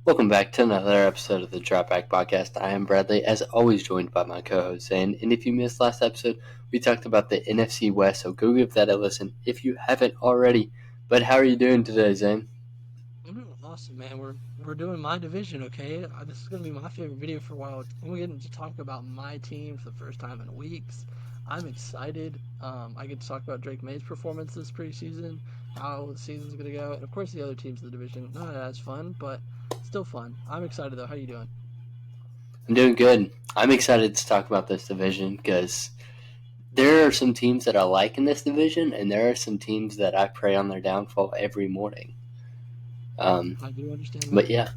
Welcome back to another episode of the Dropback Podcast. I am Bradley, as always joined by my co-host Zane. And if you missed last episode, we talked about the NFC West, so go give that a listen if you haven't already. But how are you doing today, Zane? I'm doing awesome, man. We're doing my division, okay? This is gonna be my favorite video for a while. We're getting to talk about my team for the first time in weeks. I'm excited. I get to talk about Drake May's performance this preseason, how the season's gonna go, and of course the other teams in the division. Not as fun, but still fun. I'm excited though. How you doing? I'm doing good. I'm excited to talk about this division because there are some teams that I like in this division, and there are some teams that I pray on their downfall every morning. I do understand But that.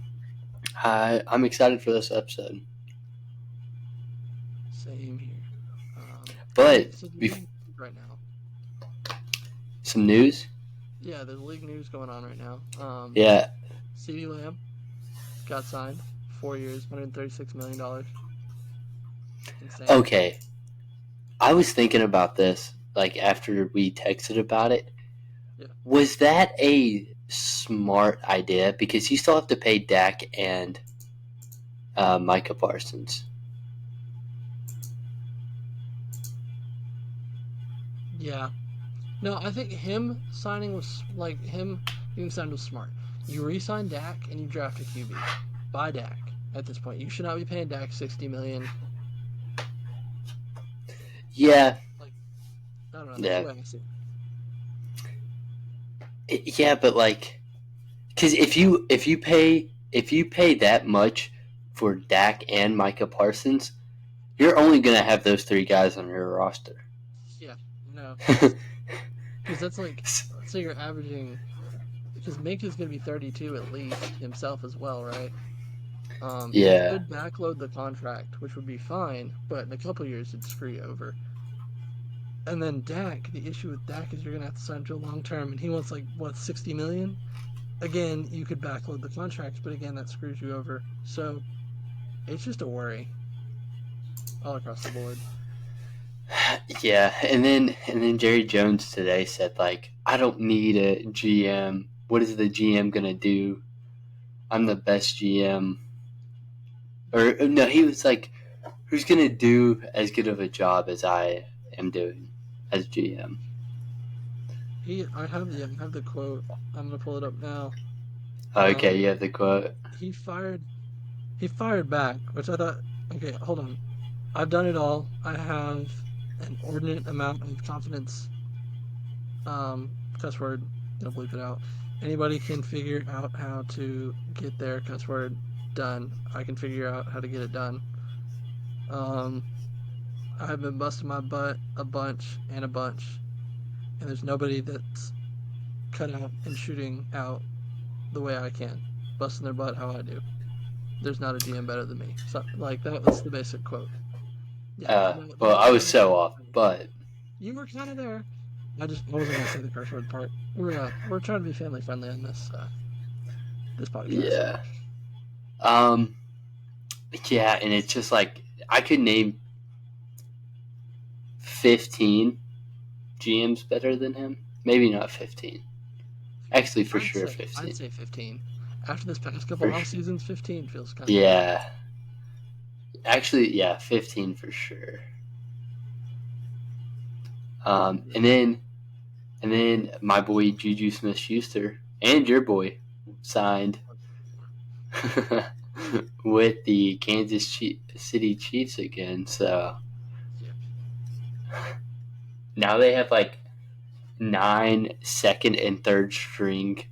yeah, I'm excited for this episode. Same here. But So the bef- league right now. some news. Yeah, there's league news going on right now. Yeah. CeeDee Lamb got signed, 4 years, $136 million. Insane. Okay. I was thinking about this like after we texted about it. Yeah. Was that a smart idea? Because you still have to pay Dak and Micah Parsons. Yeah. No, I think him signing was like him being signed was smart. You re-sign Dak and you draft a QB. Buy Dak at this point. You should not be paying Dak 60 million. Yeah, Like I don't know. That's the yeah, way I see it. yeah. But like, because if you pay that much for Dak and Micah Parsons, you're only gonna have those three guys on your roster. Yeah. No. Because that's like let's say you're averaging because Minka's gonna be 32 at least himself as well, right? You Yeah, could backload the contract, which would be fine, but in a couple years it'd screw you over. And then Dak, the issue with Dak is you're gonna have to sign to a long term, and he wants like what 60 million. Again, you could backload the contract, but again that screws you over. So it's just a worry all across the board. yeah. And then Jerry Jones today said like, I don't need a GM. What is the GM gonna do? I'm the best GM. Or no, he was like, who's gonna do as good of a job as I am doing as GM? I have the quote. I'm gonna pull it up now. Okay, Um, you have the quote. he fired he fired back, which I thought, okay, hold on. I've done it all. I have an ordinate amount of confidence. Cuss word. Don't bleep it out. Anybody can figure out how to get their cuss word done. I can figure out how to get it done. Um, I've been busting my butt a bunch and a bunch, and there's nobody that's cut out and shooting out the way I can, busting their butt how I do. There's not a GM better than me. So like that was the basic quote. Yeah, Well, that I was that was so pretty off, funny. but You were kind of there. I wasn't gonna say the curse word part. We're trying to be family friendly on this podcast. yeah, um, yeah, and it's just like I could name 15 GMs better than him. Maybe not 15. Actually, for I'd sure say I'd 15. say 15. After this past couple For off sure. seasons, 15 feels kind of good. Yeah, actually, yeah, 15 for sure. Yeah. And then my boy Juju Smith-Schuster and your boy signed with the City Chiefs again. So Yeah. now they have like 9 second and third string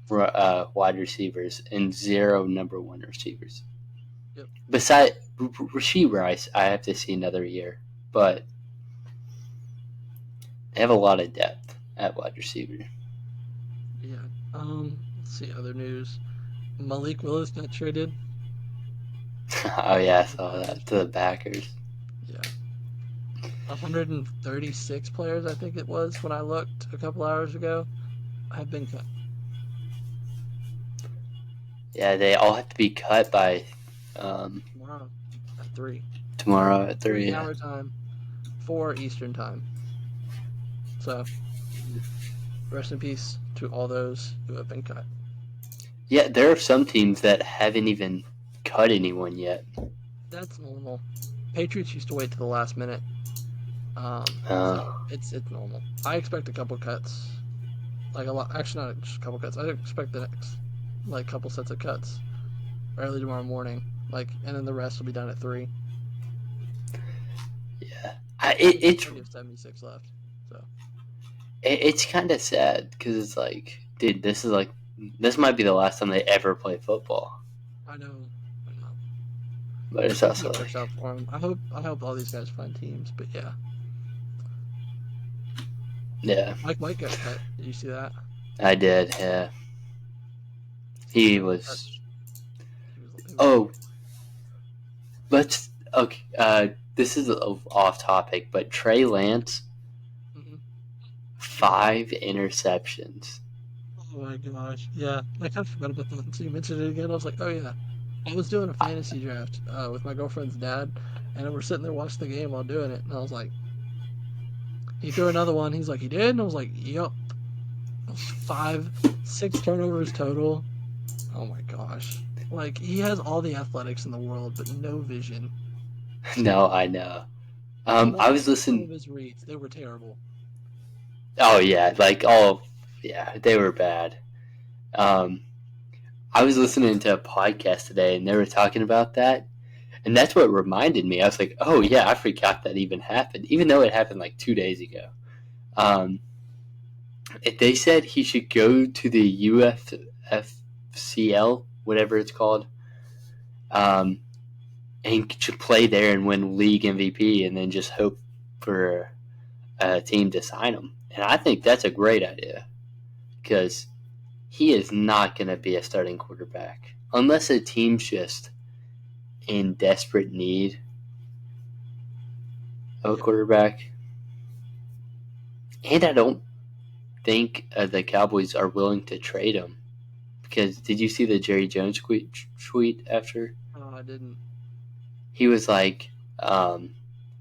wide receivers and 0 number one receivers. Yep. Besides Rasheed Rice, I have to see another year, but they have a lot of depth at wide receiver. Yeah. Let's see other news. Malik Willis got traded Oh yeah, I to the saw that Packers. to the Packers. Yeah. 136 players, I think it was when I looked a couple hours ago, have been cut. Yeah, they all have to be cut by Tomorrow at 3. tomorrow at 3. 3 Yeah. hour time, 4 Eastern time. So rest in peace to all those who have been cut. Yeah, there are some teams that haven't even cut anyone yet. That's normal. Patriots used to wait to the last minute. Uh, So it's normal. I expect a couple cuts, like a lot. Actually, not just a couple cuts. I expect the next like couple sets of cuts early tomorrow morning. Like, and then the rest will be done at 3. yeah, We still have 76 left. So it's kind of sad because it's like, dude, this might be the last time they ever play football. I know, I know. But it's Hopefully also it works like, out for them. I hope all these guys find teams. But yeah, yeah, Mike White got cut. Did you see that? I did. Yeah, So he was. that's he was Oh, let's. Okay, this is off topic, but Trey Lance, mhm. 5 interceptions. Oh my gosh. Yeah, I kind of forgot about that until you mentioned it again. I was like, oh yeah. I was doing a fantasy draft with my girlfriend's dad, and we're sitting there watching the game while doing it, and I was like, he threw another one. He's like, he did, and I was like, yep. It was 5, 6 turnovers total. Oh my gosh. Like he has all the athletics in the world, but no vision. No, I know. And I watching was some of listening. his reads, they were terrible. Oh yeah, like all. Yeah, they were bad. Um, I was listening to a podcast today, and they were talking about that, and that's what reminded me. I was like, oh yeah, I forgot that even happened, even though it happened like 2 days ago. Um, they said he should go to the UFCL, whatever it's called, um, and should play there and win league MVP, and then just hope for a team to sign him. And I think that's a great idea because he is not going to be a starting quarterback unless a team's just in desperate need of a Yeah. quarterback. And I don't think the Cowboys are willing to trade him because did you see the Jerry Jones tweet after? I didn't. He was like,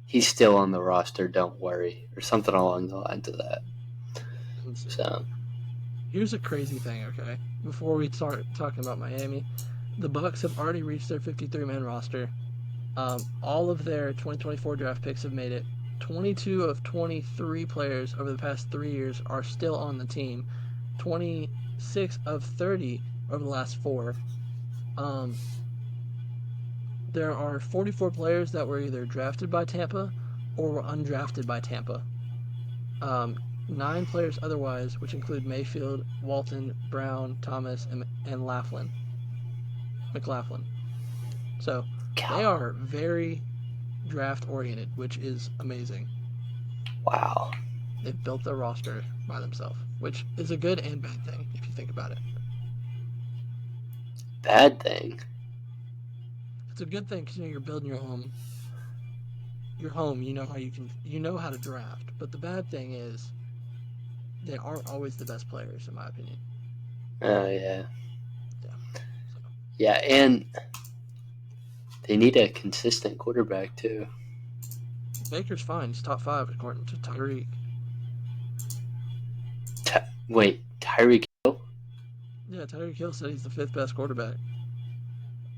he's still on the roster, don't worry, or something along the lines of that. Let's see. So, Here's a crazy thing, okay? Before we start talking about Miami, the Bucks have already reached their 53-man roster. All of their 2024 draft picks have made it. 22 of 23 players over the past 3 years are still on the team. 26 of 30 over the last 4. Um, there are 44 players that were either drafted by Tampa or were undrafted by Tampa. 9 players otherwise, which include Mayfield, Walton, Brown, Thomas, and McLaughlin. So they are very draft oriented, which is amazing. wow, They've built their roster by themselves, which is a good and bad thing if you think about it. bad thing. It's a good thing because you're building your home. Your home, you know how to draft. But the bad thing is they aren't always the best players, in my opinion. Oh yeah, Yeah. So yeah, and they need a consistent quarterback too. Baker's fine. He's top 5 according to Tyreek. Wait, Tyreek Hill? Yeah, Tyreek Hill said he's the 5th best quarterback.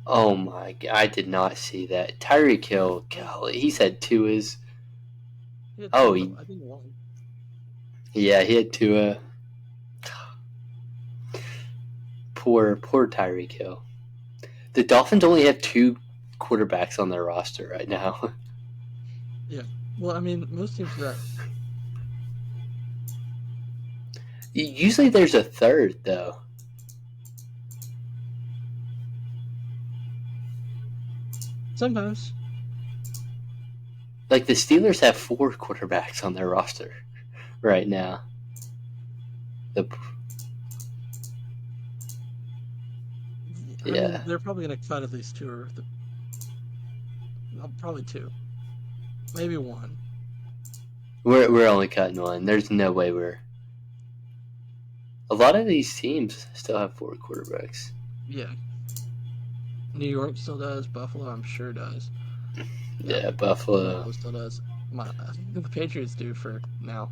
Oh my god, I did not see that. Tyreek Hill, Oh, golly, he said two is. he had Oh, two, I think one. yeah, he had two. Poor Tyreek Hill. The Dolphins only have two quarterbacks on their roster right now. Yeah. Well, I mean, most teams do that. Usually there's a third though. Sometimes. Like the Steelers have four quarterbacks on their roster right now. The I mean, yeah, they're probably going to cut at least 2 or probably 2, maybe 1. we're only cutting one. There's no way we're. A lot of these teams still have four quarterbacks. Yeah. New York still does. Buffalo, I'm sure does. Yep. Yeah, Buffalo. Buffalo still does. I think the Patriots do for now.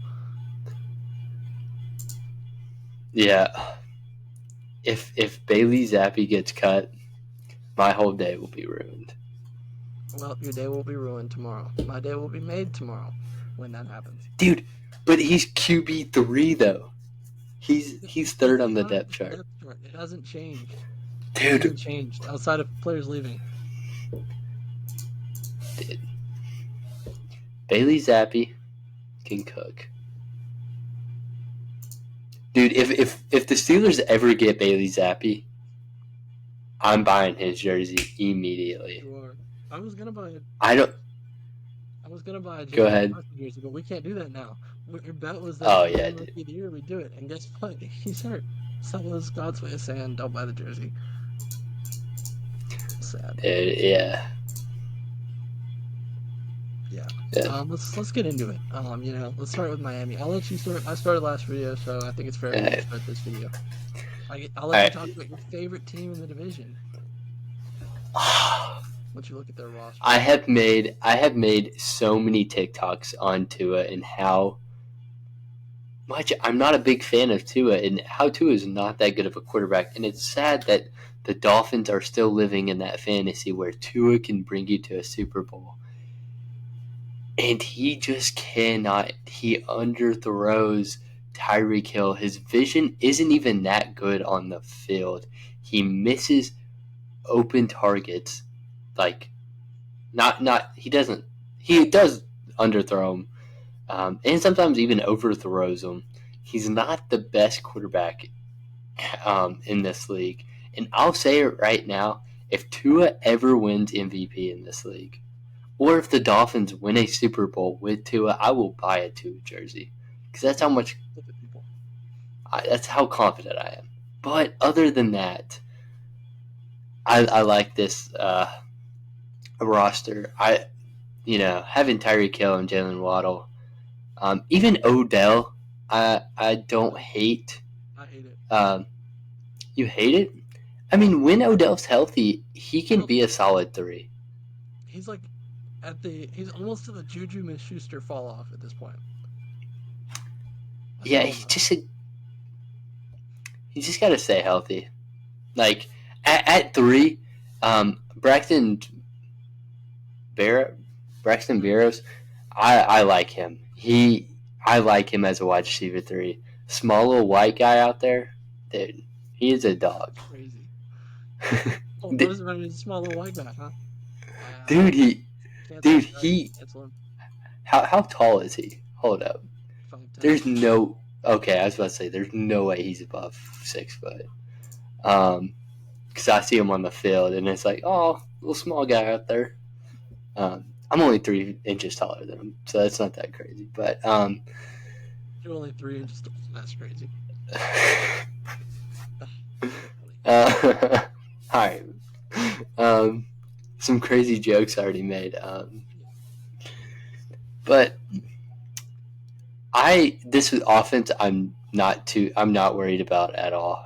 Yeah, if Bailey Zappi gets cut, my whole day will be ruined. Well, your day will be ruined tomorrow. My day will be made tomorrow when that happens. Dude, but he's QB3 though. He's He's third the on the guy depth on the chart. depth chart. It hasn't changed. It Dude, hasn't changed outside of players leaving. dude. Bailey Zappi can cook. Dude, if the Steelers ever get Bailey Zappi, I'm buying his jersey immediately. You are. I was gonna buy it. I don't. I was gonna buy a Go James ahead. Washington jersey, but we can't do that now. Your bet was that if Oh he yeah, won Rookie of the Year, we do it. And guess what? He's hurt. So that was God's way of saying, "Don't buy the jersey." Sad. yeah, Yeah. yeah. Let's get into it. Let's start with Miami. I'll let you start. I started last video, so I think it's fair All for you to right. start this video. I'll All let you right. talk about your favorite team in the division. Once you look at their roster. I have made so many TikToks on Tua and how much I'm not a big fan of Tua and how Tua is not that good of a quarterback. And it's sad that the Dolphins are still living in that fantasy where Tua can bring you to a Super Bowl. And he just cannot. He underthrows Tyreek Hill. His vision isn't even that good on the field. He misses open targets. Like, he doesn't. He does underthrow him. And sometimes even overthrows him. He's not the best quarterback in this league. And I'll say it right now, if Tua ever wins MVP in this league, or if the Dolphins win a Super Bowl with Tua, I will buy a Tua jersey. Because that's that's how confident I am. But other than that, I like this roster. Having Tyreek Hill and Jalen Waddle, even Odell, I don't hate. I hate it. You hate it? I mean, when Odell's healthy, he can be a solid 3. He's like he's almost to the Juju Smith-Schuster fall off at this point. Yeah, he just got to stay healthy. Like at 3, Braxton Barrows, I like him. I like him as a wide receiver 3. Small little white guy out there, dude. He is a dog. That's crazy. Oh, what is it? He's a small little white guy, huh? Dude, he. How tall is he? Hold up. 5'10". There's no. Okay, I was about to say there's no way he's above 6 foot. Because I see him on the field and it's like, oh, little small guy out there. I'm only 3 inches taller than him, so that's not that crazy. But you're only 3 inches taller. That's crazy. All right. Some crazy jokes already made. But this offense I'm not worried about at all.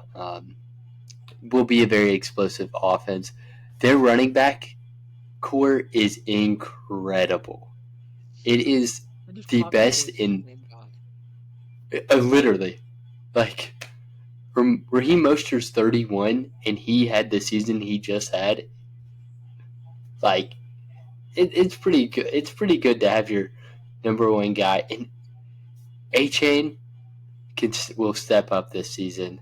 Will be a very explosive offense. Their running back core is incredible. It is the best in literally, like, Raheem Mostert's 31 and he had the season he just had. Like, it's pretty good. It's pretty good to have your number 1 guy, and A-Chain will step up this season.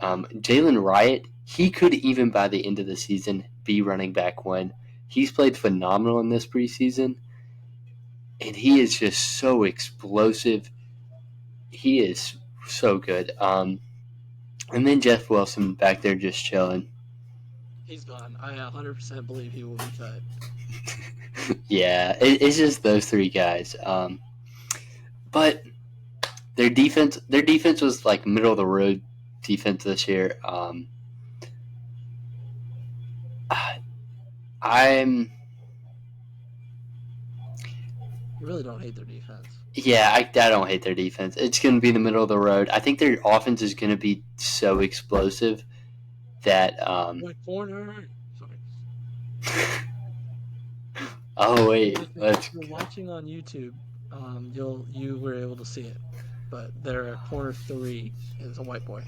Jalen Wright, he could even by the end of the season be running back 1. He's played phenomenal in this preseason, and he is just so explosive. He is so good. And then Jeff Wilson back there just chilling. He's gone. I 100% believe he will be cut. Yeah, it's just those 3 guys. But their defense was like middle of the road defense this year. I'm. You really don't hate their defense. Yeah, I don't hate their defense. It's going to be in the middle of the road. I think their offense is going to be so explosive that. My corner. Sorry. Oh wait, if you're watching on YouTube, you were able to see it, but their corner 3 is a white boy.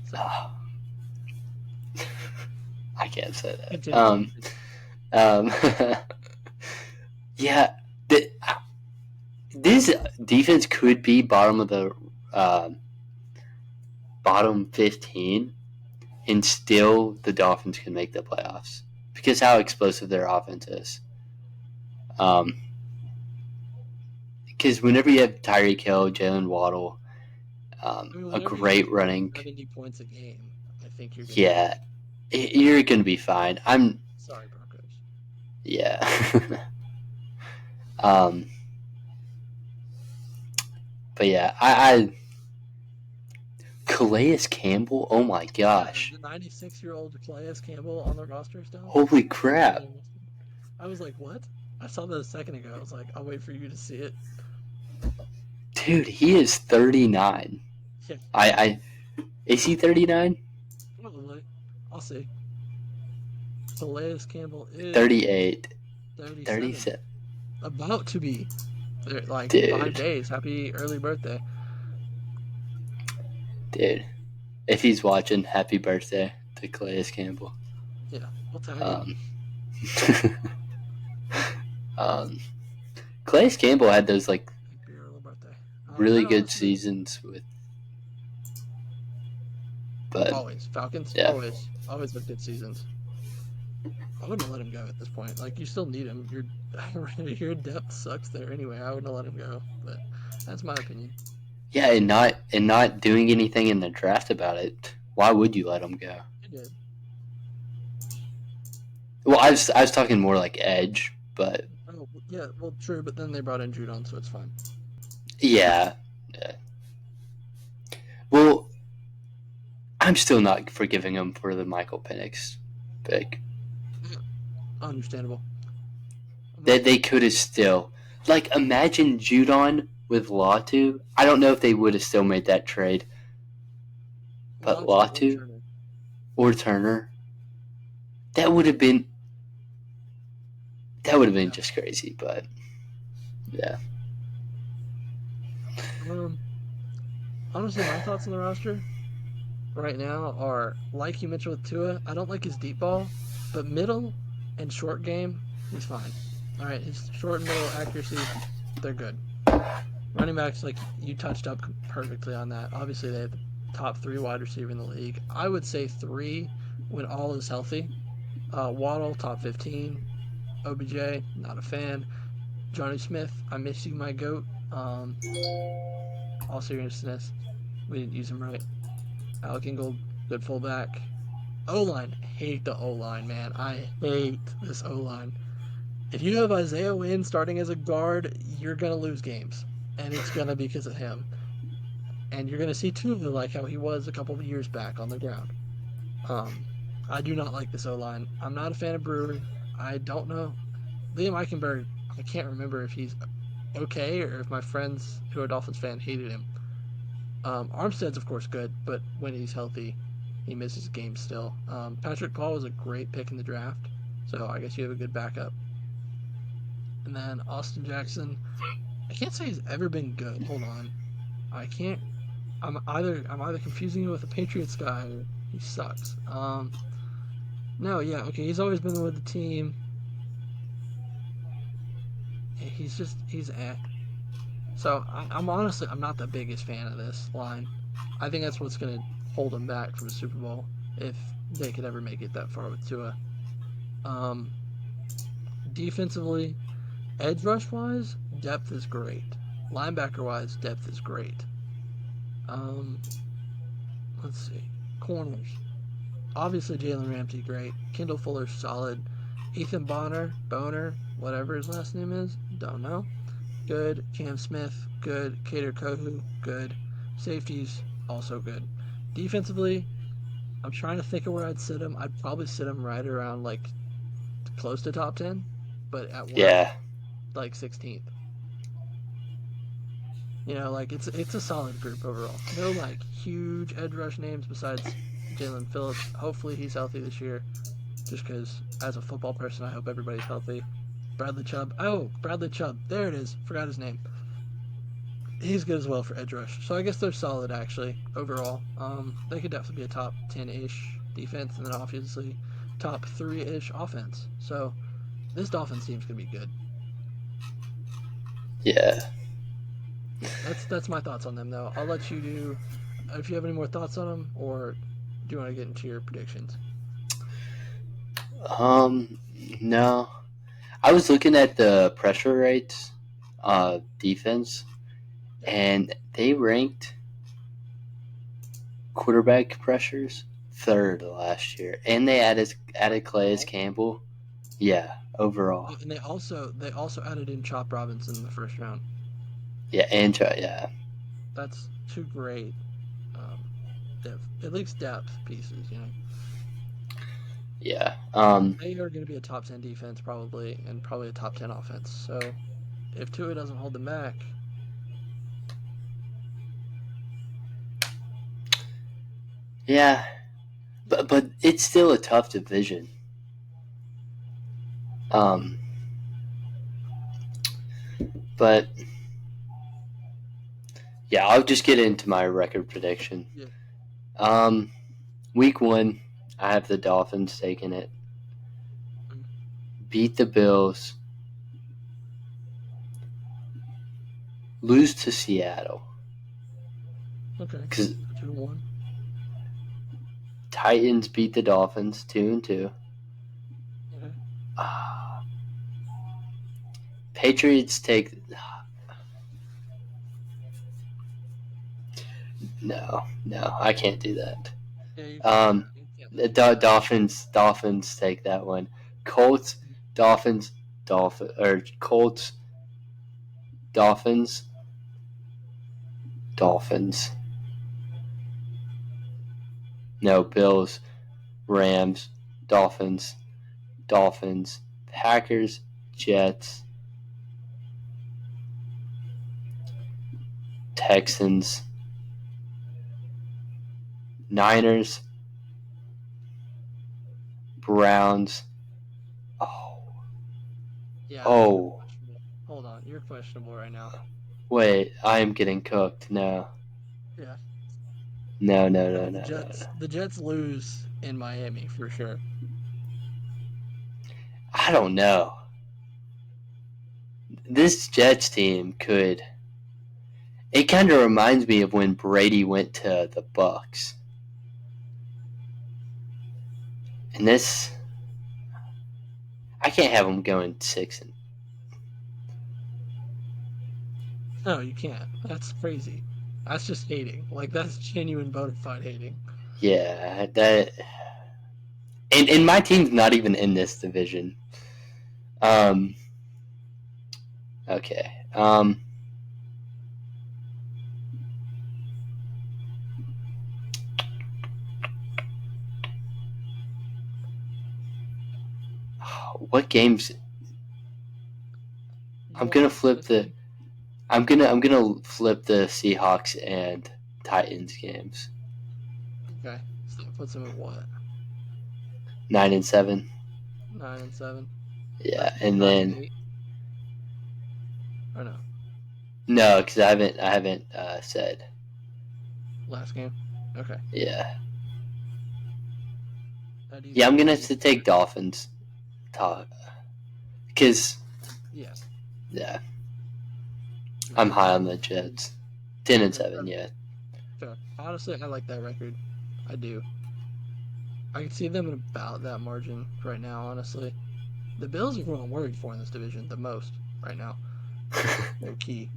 So. I can't say that. Continue. Um, yeah, this defense could be bottom of the uh, bottom 15, and still the Dolphins can make the playoffs because how explosive their offense is. Because whenever you have Tyreek Hill, Jalen Waddle, I mean, a whenever you great score running, 70 points a game, I think you're going to be yeah, you're gonna be fine. sorry, Broncos. Yeah. um, but yeah, Calais Campbell. Oh my Yeah, gosh! the 96-year-old Calais Campbell on the roster still. Holy After crap, getting listed. I was like, what? I saw that a second ago. I was like, I'll wait for you to see it. dude! He is 39. Yeah, I is he 39? probably. I'll see. Calais Campbell is 38, 37. 37. About to be. They're like 5 Dude, days. Happy early birthday. dude. If he's watching, happy birthday to Calais Campbell. Yeah, we'll tag him. Um, um, Calais Campbell had those like Happy early birthday. really That good honestly, seasons with, but always. Falcons, yeah, always have good seasons. I wouldn't let him go at this point. Like, you still need him. Your depth sucks there anyway. I wouldn't let him go. But that's my opinion. yeah, and not doing anything in the draft about it. Why would you let him go? He did. Well, I was talking more like edge, but Oh, yeah, well, true, but then they brought in Judon, so it's fine. yeah, yeah. Well, I'm still not forgiving him for the Michael Penix pick. Yeah, understandable. That they could have still like imagine Judon with Latu. I don't know if they would have still made that trade, but Latu or Latu Turner. or Turner, that would have been Yeah. just crazy. But yeah, Um, Honestly, my thoughts on the roster right now are like you mentioned with Tua. I don't like his deep ball, but middle and short game, he's fine. All right, his short and middle accuracy, they're good. Running backs, like you touched up perfectly on that. Obviously, they have the top three wide receiver in the league. I would say three when all is healthy. Waddle, top 15. OBJ, not a fan. Johnny Smith, I miss you, my goat. All seriousness, we didn't use him right. Alec Ingold, good fullback. O line, hate the O line, man. I hate this O line. If you have Isaiah Wynn starting as a guard, you're gonna lose games, and it's gonna be because of him. And you're gonna see Tua like how he was a couple of years back on the ground. Um, I do not like this O line. I'm not a fan of Brewer. I don't know Liam Eichenberg. I can't remember if he's okay or if my friends who are Dolphins fan hated him. Armstead's of course good, but when he's healthy, he misses games still. Patrick Paul was a great pick in the draft, so I guess you have a good backup. And then Austin Jackson, I can't say he's ever been good. Hold on, I can't. I'm either confusing you with a Patriots guy or he sucks. No, yeah, okay, he's always been with the team. He's eh. So I'm honestly I'm not the biggest fan of this line. I think that's what's going to hold them back from a Super Bowl if they could ever make it that far with Tua. Um, Defensively, edge rush wise, depth is great. Linebacker wise, depth is great. Um, let's see, corners. Obviously, Jalen Ramsey great. Kendall Fuller solid. Ethan Boner, whatever his last name is, don't know. Good. Cam Smith, good. Cater Kohu, good. Safeties, also good. Defensively, I'm trying to think of where I'd sit him. I'd probably sit him right around like close to top 10, but at worst, yeah, like 16th. Like it's a solid group overall. No like huge edge rush names besides Jalen Phillips. Hopefully he's healthy this year. Just because as a football person, I hope everybody's healthy. Bradley Chubb. Oh, Bradley Chubb. There it is. Forgot his name. He's good as well for edge rush. So I guess they're solid actually overall. They could definitely be a top 10-ish defense, and then obviously top 3-ish offense. So this Dolphins team's gonna be good. Yeah. That's my thoughts on them though. I'll let you do if you have any more thoughts on them, or do you want to get into your predictions? Um. No. I was looking at the pressure rates, defense, Yeah. and they ranked quarterback pressures third last year, and they added Calais Overall. Campbell. Yeah, overall. And they also added in Chop Robinson in the first round. Yeah, and yeah, That's two great depth, at least depth pieces. yeah. They are going to be a top 10 defense probably, and probably a top 10 offense. So if Tua doesn't hold them back, Yeah, but it's still a tough division. Um, but yeah, I'll just get into my record prediction. yeah, Um, week 1, I have the Dolphins taking it. mm, Beat the Bills. Lose to Seattle. okay, Because so 2-1. Titans beat the Dolphins 2-2. Okay, Uh, Patriots take. No, I can't do that. yeah, you can't. Um, You can't the lose to the Dolphins take that one. Colts, Dolphins, Colts, Dolphins, Dolphins. No, Bills, Rams, Dolphins, Dolphins, Packers, Jets, Texans, Niners, Browns. Oh, Yeah, I think you're oh, questionable. Hold on, you're questionable right now. wait, I am getting cooked. No, Yeah, no, no, I no, mean no, no, no. The Jets lose in Miami for sure. I don't know. This Jets team could. It kind of reminds me of when Brady went to the Bucks. And this, I can't have them going 6 and. No, you can't. That's crazy. That's just hating. Like that's genuine bona fide hating. Yeah, that. And my team's not even in this division. Um. Okay. What games? You I'm want gonna the flip the. Thursday? I'm gonna flip the Seahawks and Titans games. Okay, so that puts them at what? 9-7. 9-7. Yeah, That puts them and 9 and then 8. Or no, no, because I haven't said. last game. Okay, Yeah, that yeah. easily I'm gonna puts have them. to take Dolphins. Because Yeah, yeah, no, I'm that's high on fair. the Jets. 10-7. Fair. Yeah. Fair. Honestly, I like that record. I do. I can see them in about that margin right now. Honestly, the Bills are who I'm worried for in this division the most right now. Low key.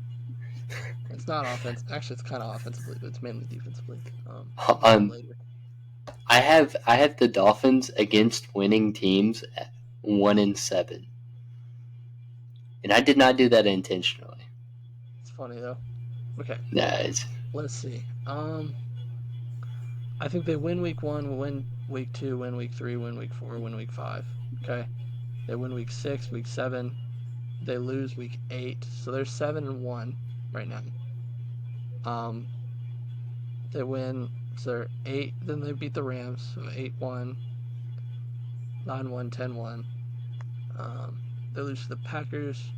It's not offense. Actually, it's kind of offensively, but it's mainly defensively. We'll get to that um, later. I have the Dolphins against winning teams at 1-7, and I did not do that intentionally. It's funny though. Okay, Nah, it's let's see. I think they win week one, win week two, win week three, win week four, win week five. Okay, they win week six, week seven. They lose week eight, so they're 7-1 right now. Um, they win, so they're eight. Then they beat the Rams, so 8-1, 9-1, 10-1. They lose to the Packers,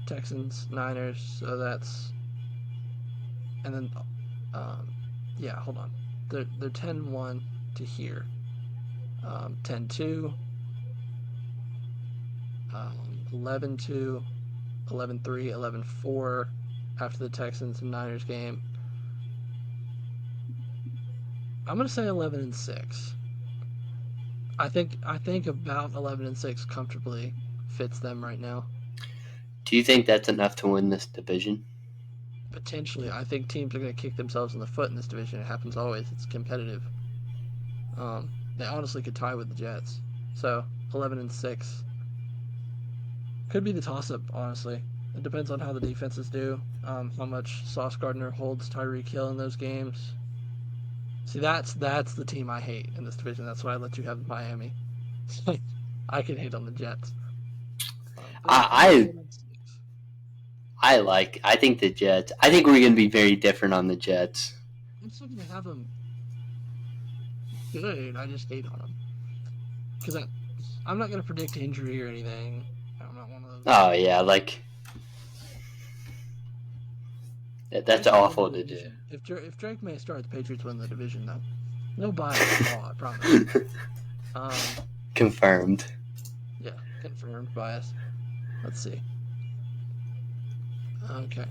Texans, Niners. So that's and then um, yeah. Hold on, they're 10-1 to here. 10-2, 11-2, 11-3, 11-4 after the Texans and Niners game. I'm gonna say 11-6. I think about 11-6 comfortably fits them right now. Do you think that's enough to win this division? Potentially, I think teams are going to kick themselves in the foot in this division. It happens always. It's competitive. They honestly could tie with the Jets. So 11-6 could be the toss-up. Honestly, it depends on how the defenses do. How much Sauce Gardner holds Tyreek Hill in those games. See, that's the team I hate in this division. That's why I let you have Miami. I can hate on the Jets. But yeah, I'm going 11-6. I think the Jets. I think we're going to be very different on the Jets. I'm still going to have them good. I just hate on them because I'm not going to predict injury or anything. I'm not one of those Oh guys. yeah, like that's Patriots win the awful to do. division. If Drake May starts, Patriots win the division though. No bias at all. I promise. Confirmed. Yeah, confirmed bias. Let's see. Okay.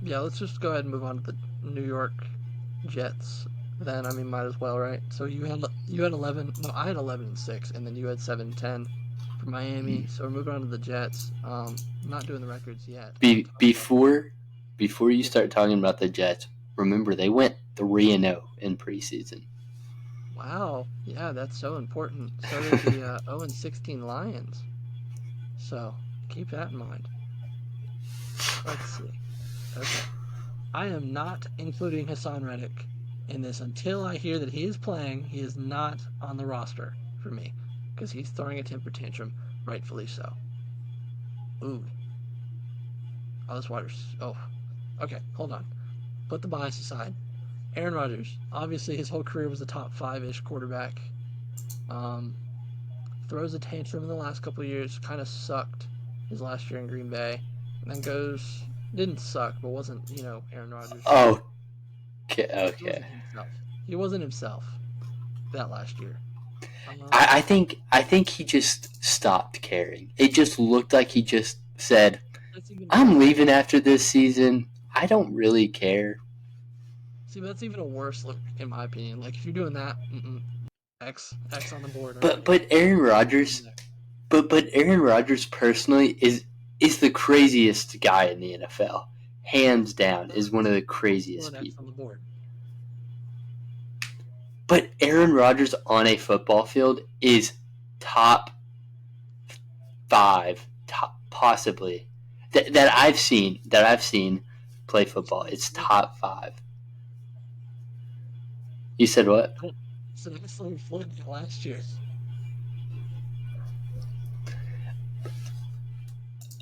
Yeah, let's just go ahead and move on to the New York Jets. Then I mean, might as well, right? So you had 11. No, I had 11-6, and then you had 7-10 for Miami. So we're moving on to the Jets. I'm not doing the records yet. Before you Yeah. start talking about the Jets, remember they went 3-0 in preseason. Wow. Yeah, that's so important. So did the 0-16 Lions. So keep that in mind. Let's see. Okay. I am not including Hassan Reddick in this until I hear that he is playing. He is not on the roster for me because he's throwing a temper tantrum, rightfully so. Ooh. Oh, this water's. Oh. Okay, hold on. Put the bias aside. Aaron Rodgers. Obviously, his whole career was a top five-ish quarterback. Um, throws a tantrum in the last couple of years. Kind of sucked his last year in Green Bay, and then goes didn't suck, but wasn't Aaron Rodgers. Oh, okay. He wasn't himself. He wasn't himself that last year. I think he just stopped caring. It just looked like he just said, That's even "I'm worse. leaving after this season. I don't really care." See, that's even a worse look in my opinion. Like if you're doing that, X on the board But already. but Aaron Over Rodgers, there. but Aaron Rodgers personally is the craziest guy in the NFL. Hands down, is one of the Still craziest an X on people. the board. But Aaron Rodgers on a football field is top five, top possibly that I've seen play football. It's top five. You said what? So that's like Floyd last year.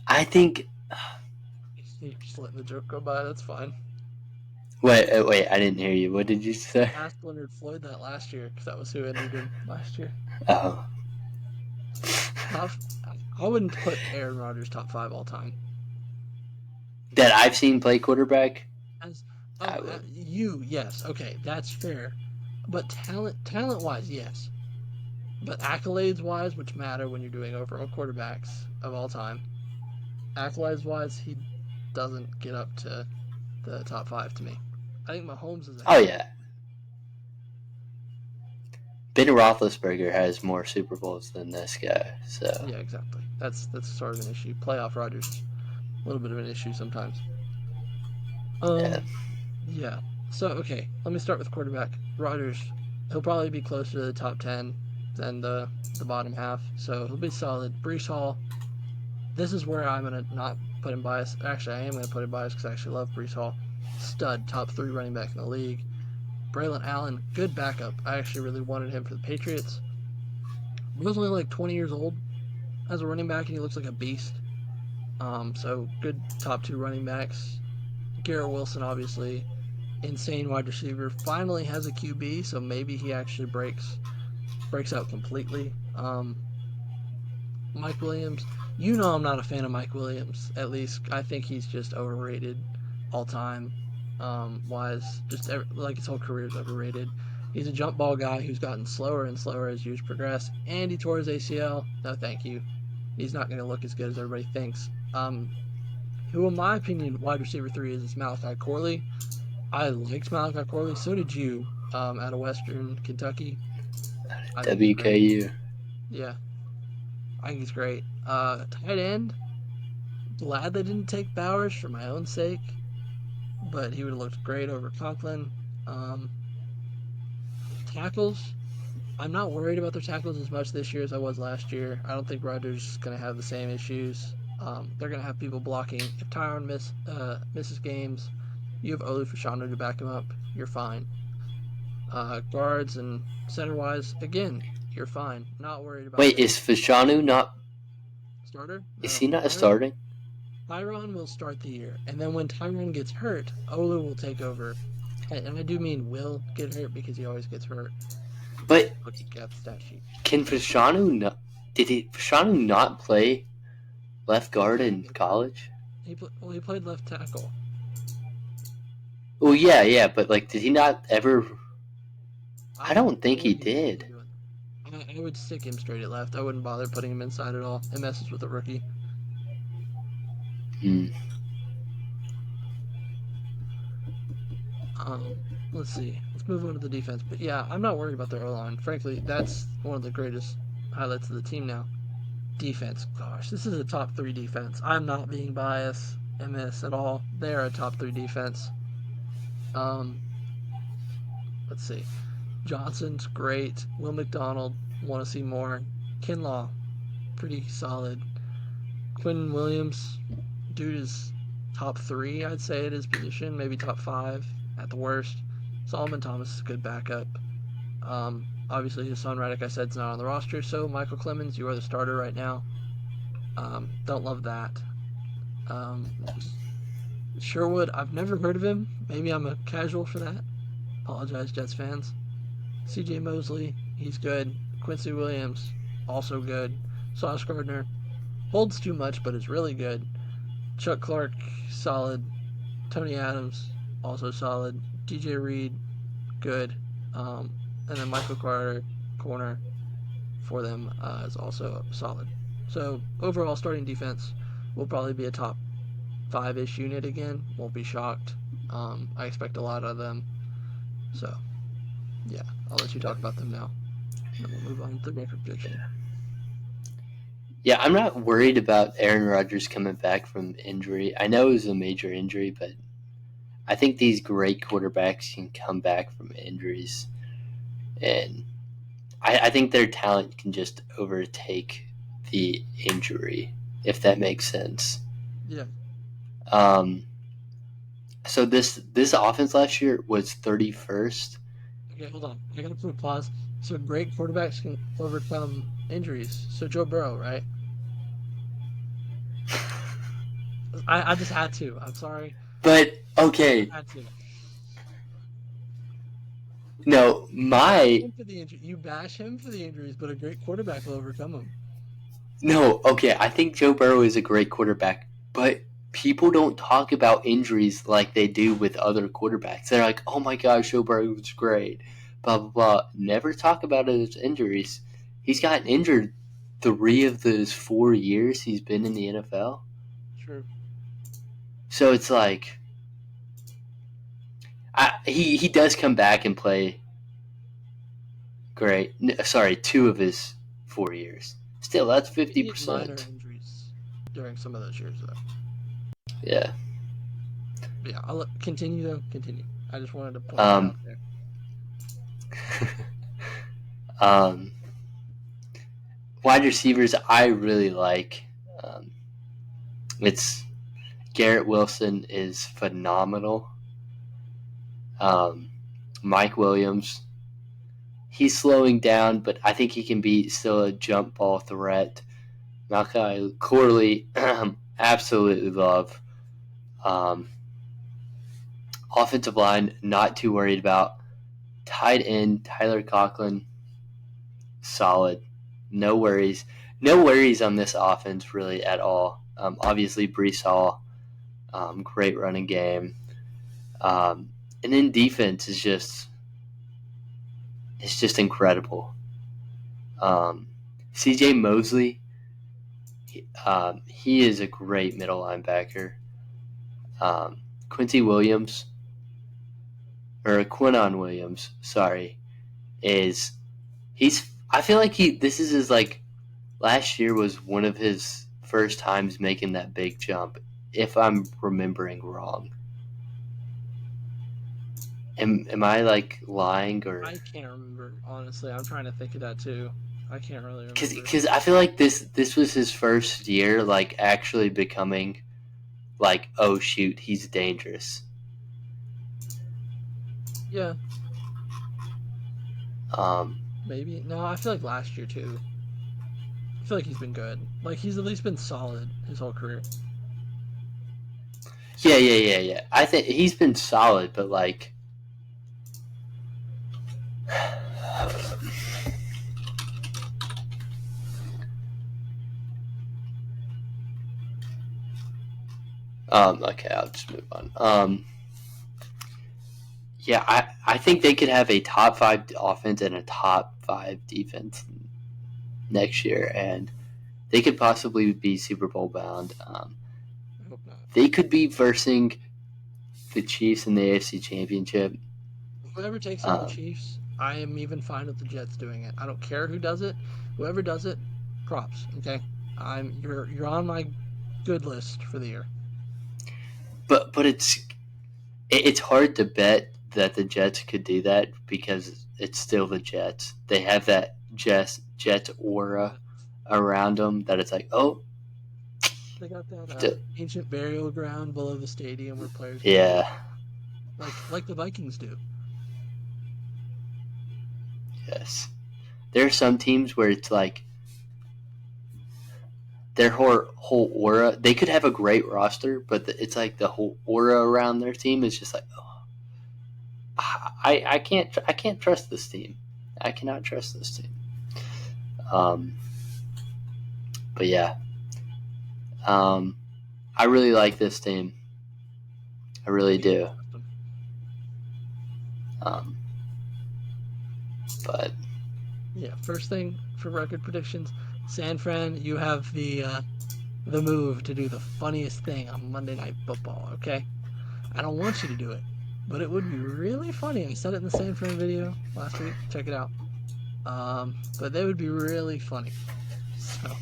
I think. You're just letting the joke go by. That's fine. Wait! I didn't hear you. What did you say? Ask Leonard Floyd that last year because that was who entered him last year. Oh, Top, I wouldn't put Aaron Rodgers top five all time. that I've seen play quarterback. As I would. yes, okay, that's fair. But talent wise, yes. But accolades wise, which matter when you're doing overall quarterbacks of all time, accolades wise, he doesn't get up to the top five to me. I think Mahomes is Oh ahead of him. yeah, Ben Roethlisberger has more Super Bowls than this guy. So Yeah, exactly. That's sort of an issue. Playoff Rodgers, a little bit of an issue sometimes. yeah. Um, yeah. So okay, let me start with quarterback. Rodgers, he'll probably be closer to the top 10 than the bottom half, so he'll be solid. Brees Hall, this is where I'm gonna not put him bias. Actually, I am gonna put him bias because I actually love Brees Hall. Stud, top three running back in the league. Braylon Allen, good backup. I actually really wanted him for the Patriots. He was only like 20 years old as a running back, and he looks like a beast. So good top two running backs. Garrett Wilson, obviously, insane wide receiver. Finally has a QB, so maybe he actually breaks out completely. Mike Williams, I'm not a fan of Mike Williams. At least I think he's just overrated all time. Wise, just like his whole career is overrated. He's a jump ball guy who's gotten slower and slower as years progress, and he tore his ACL. No, thank you. He's not going to look as good as everybody thinks. Who, in my opinion, wide receiver 3 is Malachi Corley. I liked Malachi Corley. So did you, out of Western Kentucky. I think he's great. WKU. Yeah, I think he's great. Tight end, glad they didn't take Bowers for my own sake, but he would have looked great over Conklin. Um, Tackles, I'm not worried about their tackles as much this year as I was last year. I don't think Rodgers is going to have the same issues. They're going to have people blocking. If Tyron misses games, you have Olu Fashanu to back him up. You're fine. Guards and center wise, again, you're fine. Not worried about Wait, them. is Fashanu not? Starter? Is No. he not starting? Tyron will start the year, and then when Tyron gets hurt, Olu will take over. And I do mean will get hurt because he always gets hurt. But Look at the stat sheet. can Fashanu not? Did Fashanu not play left guard in college? He played left tackle. Oh yeah, but like, did he not ever? I don't think he What he was did. doing. I would stick him straight at left. I wouldn't bother putting him inside at all. It messes with a rookie. Hmm. Let's see. Let's move on to the defense. But yeah, I'm not worried about their O-line. Frankly, that's one of the greatest highlights of the team now. Defense. Gosh, this is a top 3 defense. I'm not being biased in this at all. They are a top 3 defense. Let's see. Johnson's great. Will McDonald, want to see more. Kinlaw, pretty solid. Quinn Williams, dude is top 3, I'd say, at his position, maybe top 5 at the worst. Solomon Thomas is a good backup. Obviously, his son Radek, I said, is not on the roster, so Michael Clemens, you are the starter right now. Don't love that. Sherwood, I've never heard of him. Maybe I'm a casual for that. Apologize, Jets fans. CJ Mosley, he's good. Quincy Williams, also good. Sauce Gardner, holds too much, but is really good. Chuck Clark, solid. Tony Adams, also solid. DJ Reed, good. And then Michael Carter, corner for them, is also solid. So overall, starting defense will probably be a top 5-ish unit again. Won't be shocked. I expect a lot of them. So, yeah, I'll let you talk about them now. And then we'll move on to the record prediction. Yeah, I'm not worried about Aaron Rodgers coming back from injury. I know it was a major injury, but I think these great quarterbacks can come back from injuries. And I think their talent can just overtake the injury, if that makes sense. Yeah. So this offense last year was 31st. Okay, hold on. I gotta put a pause. So great quarterbacks can overcome injuries. So Joe Burrow, right? I just had to. I'm sorry. But okay, I had to. no, You bash him for the injuries, but a great quarterback will overcome them. no, okay. I think Joe Burrow is a great quarterback, but people don't talk about injuries like they do with other quarterbacks. They're like, "Oh my gosh, Joe Burrow was great," blah blah blah. Never talk about his injuries. He's gotten injured 3 of those 4 years he's been in the NFL. True. So it's like, he does come back and play great. Sorry, 2 of his 4 years. Still, that's He had minor 50%. injuries during some of those years, though. Yeah. Yeah, I'll continue though. Continue. I just wanted to point that out there. Wide receivers, I really like. It's Garrett Wilson is phenomenal. Mike Williams, he's slowing down, but I think he can be still a jump ball threat. Malachi Corley, absolutely love. Offensive line, not too worried about. Tight end, Tyler Conklin, solid. No worries. No worries on this offense really at all. Obviously, Brees Hall, great running game. And then defense is just is just incredible. Um, C.J. Mosley, he is a great middle linebacker. Quincy Williams, or Quinnen Williams, sorry, is he's. I feel like this is his like last year was one of his first times making that big jump. If I'm remembering wrong, am I like lying or? I can't remember, honestly. I'm trying to think of that too. I can't really remember. Because I feel like this was his first year like actually becoming like, oh shoot, he's dangerous. Yeah, Um, maybe. No, I feel like last year too. I feel like he's been good. Like he's at least been solid his whole career. yeah. I think he's been solid, but like, okay, I'll just move on. Yeah, I think they could have a top 5 offense and a top 5 defense next year, and they could possibly be Super Bowl bound. I hope not. They could be versing the Chiefs in the AFC Championship. Whoever takes on the Um, Chiefs, I am even fine with the Jets doing it. I don't care who does it. Whoever does it, props. Okay, you're on my good list for the year. but it's hard to bet that the Jets could do that because it's still the Jets. They have that Jets aura around them that it's like, oh, They got that still, ancient burial ground below the stadium where players go, yeah, like the Vikings do. yes. There are some teams where it's like their whole aura. They could have a great roster, but it's like the whole aura around their team is just like, oh, I can't trust this team. I cannot trust this team. Um, but yeah, um, I really like this team. I really Yeah, do. awesome. Um, but Yeah, first thing for record predictions, San Fran, you have the move to do the funniest thing on Monday Night Football. Okay, I don't want you to do it, but it would be really funny. I said it in the San Fran video last week. Check it out. But they would be really funny. So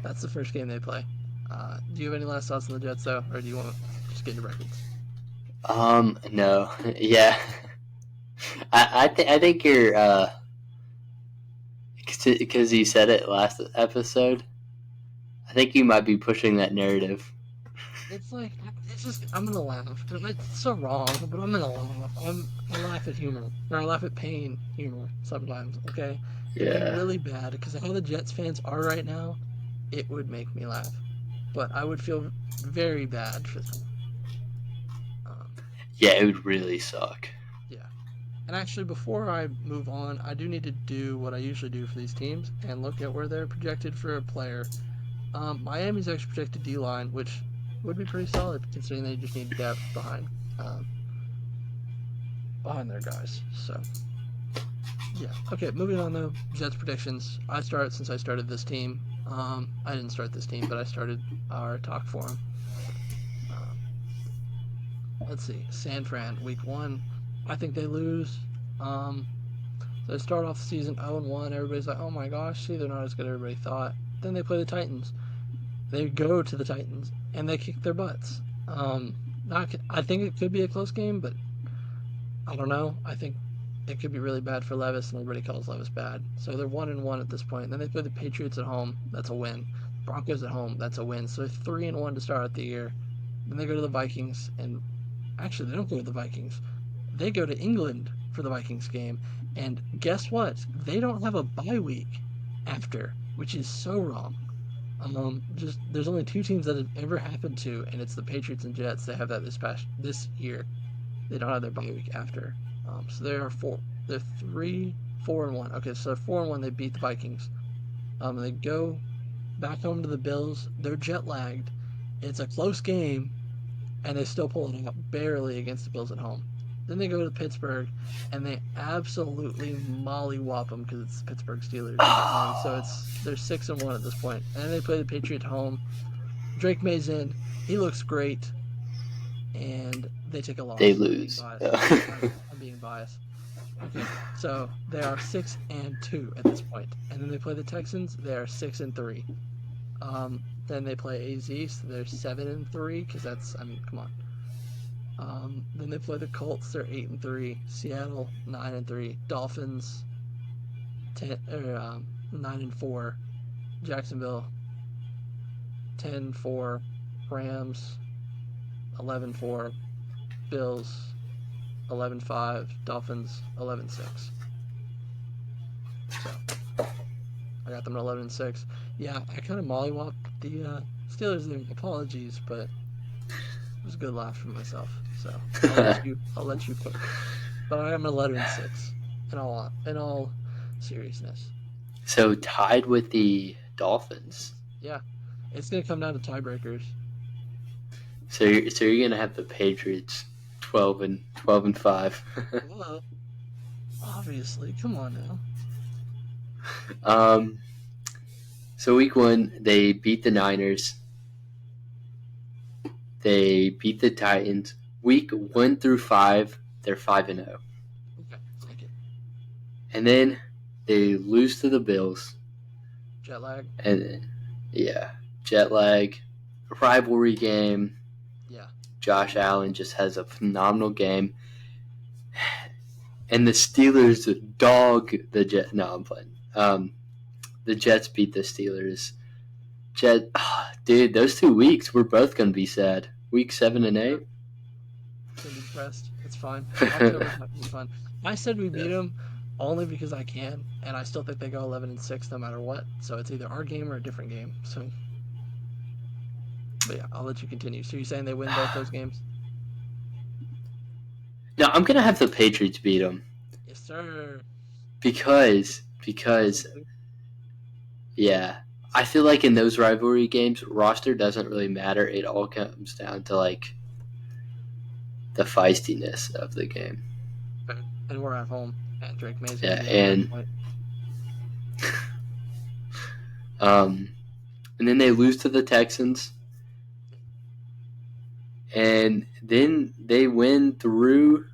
that's the first game they play. Do you have any last thoughts on the Jets though, or do you want to just get into records? no, yeah, I think you're because you said it last episode. I think you might be pushing that narrative. It's like it's just I'm gonna laugh. It's so wrong, but I'm gonna laugh. I laugh at humor, or I laugh at pain humor sometimes. Okay, it'd be Yeah, really bad because how the Jets fans are right now, it would make me laugh, but I would feel very bad for them. Um, yeah, it would really suck. yeah. And actually, before I move on, I do need to do what I usually do for these teams and look at where they're projected for a player. Miami's actually projected D line, which would be pretty solid considering they just need depth um, behind their guys. So yeah. Okay, moving on though. Jets predictions. I start since I started this team. I didn't start this team, but I started our talk forum. Um, let's see. San Fran, week one. I think they lose. Um, so they start off the season 0-1. Everybody's like, oh my gosh, see, they're not as good as everybody thought. Then they play the Titans. They go to the Titans and they kick their butts. Not, I think it could be a close game, but I don't know. I think it could be really bad for Levis, and everybody calls Levis bad. So they're 1-1 at this point. Then they play the Patriots at home. That's a win. Broncos at home. That's a win. So they're 3-1 to start out the year. Then they go to the Vikings, and actually they don't go to the Vikings. They go to England for the Vikings game, and guess what? They don't have a bye week after, which is so wrong. Just there's only two teams that have ever happened to, and it's the Patriots and Jets. They have that this year. They don't have their bye week after. So they are four. They're 3-4-1. Okay, so 4-1. They beat the Vikings. They go back home to the Bills. They're jet lagged. It's a close game, and they still pull it out barely against the Bills at home. Then they go to Pittsburgh, and they absolutely mollywop them because it's the Pittsburgh Steelers. So Oh, they're 6-1 at this point, and they play the Patriots home. Drake May's in. He looks great, and they take a they loss. I'm being lose. biased. I'm being biased. Okay, so they are 6-2 at this point, and then they play the Texans. They are 6-3. Then they play AZ, so they're 7-3 because that's, I mean, come on. Then they play the Colts. They're 8-3. Seattle 9-3. Dolphins 9-4. Jacksonville 10-4. Rams 11-4. Bills 11-5. Dolphins 11-6. So I got them at 11-6. Yeah, I kind of mollywopped the Steelers there. Apologies, but it was a good laugh for myself. So I'll let you cook. But I am 11-6 in all seriousness. So tied with the Dolphins. Yeah, it's gonna come down to tiebreakers. So you're gonna have the Patriots 12-5. Well, obviously, come on now. um. So week 1 they beat the Niners. They beat the Titans. Week 1 through 5 they're 5-0. Okay, take it. And then they lose to the Bills. Jet lag. And yeah, jet lag, rivalry game. Yeah. Josh Allen just has a phenomenal game. And the Steelers dog the Jets. No, I'm playing. The Jets beat the Steelers. Dude, those 2 weeks we're both gonna be sad. Week 7 and 8. It's gonna be depressed. It's fine. October's not gonna be fun. I said we beat them only because I can, and I still think they go 11-6 no matter what. So it's either our game or a different game. So, but yeah, I'll let you continue. So you're saying they win both those games? No, I'm gonna have the Patriots beat them Yes, sir. because yeah, I feel like in those rivalry games, roster doesn't really matter. It all comes down to like the feistiness of the game. And we're at home, and Drake May's Yeah, gonna be at and that point. and then they lose to the Texans, and then they win through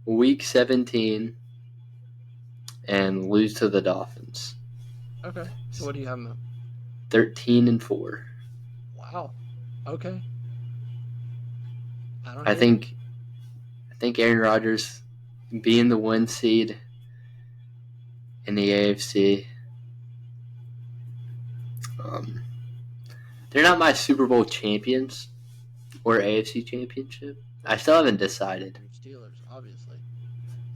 week 17 and lose to the Dolphins. Okay. So what do you have them? 13-4. Wow. Okay. I don't I hate it. think Aaron Rodgers being the 1 seed in the AFC. They're not my Super Bowl champions or AFC championship. I still haven't decided. Steelers, obviously.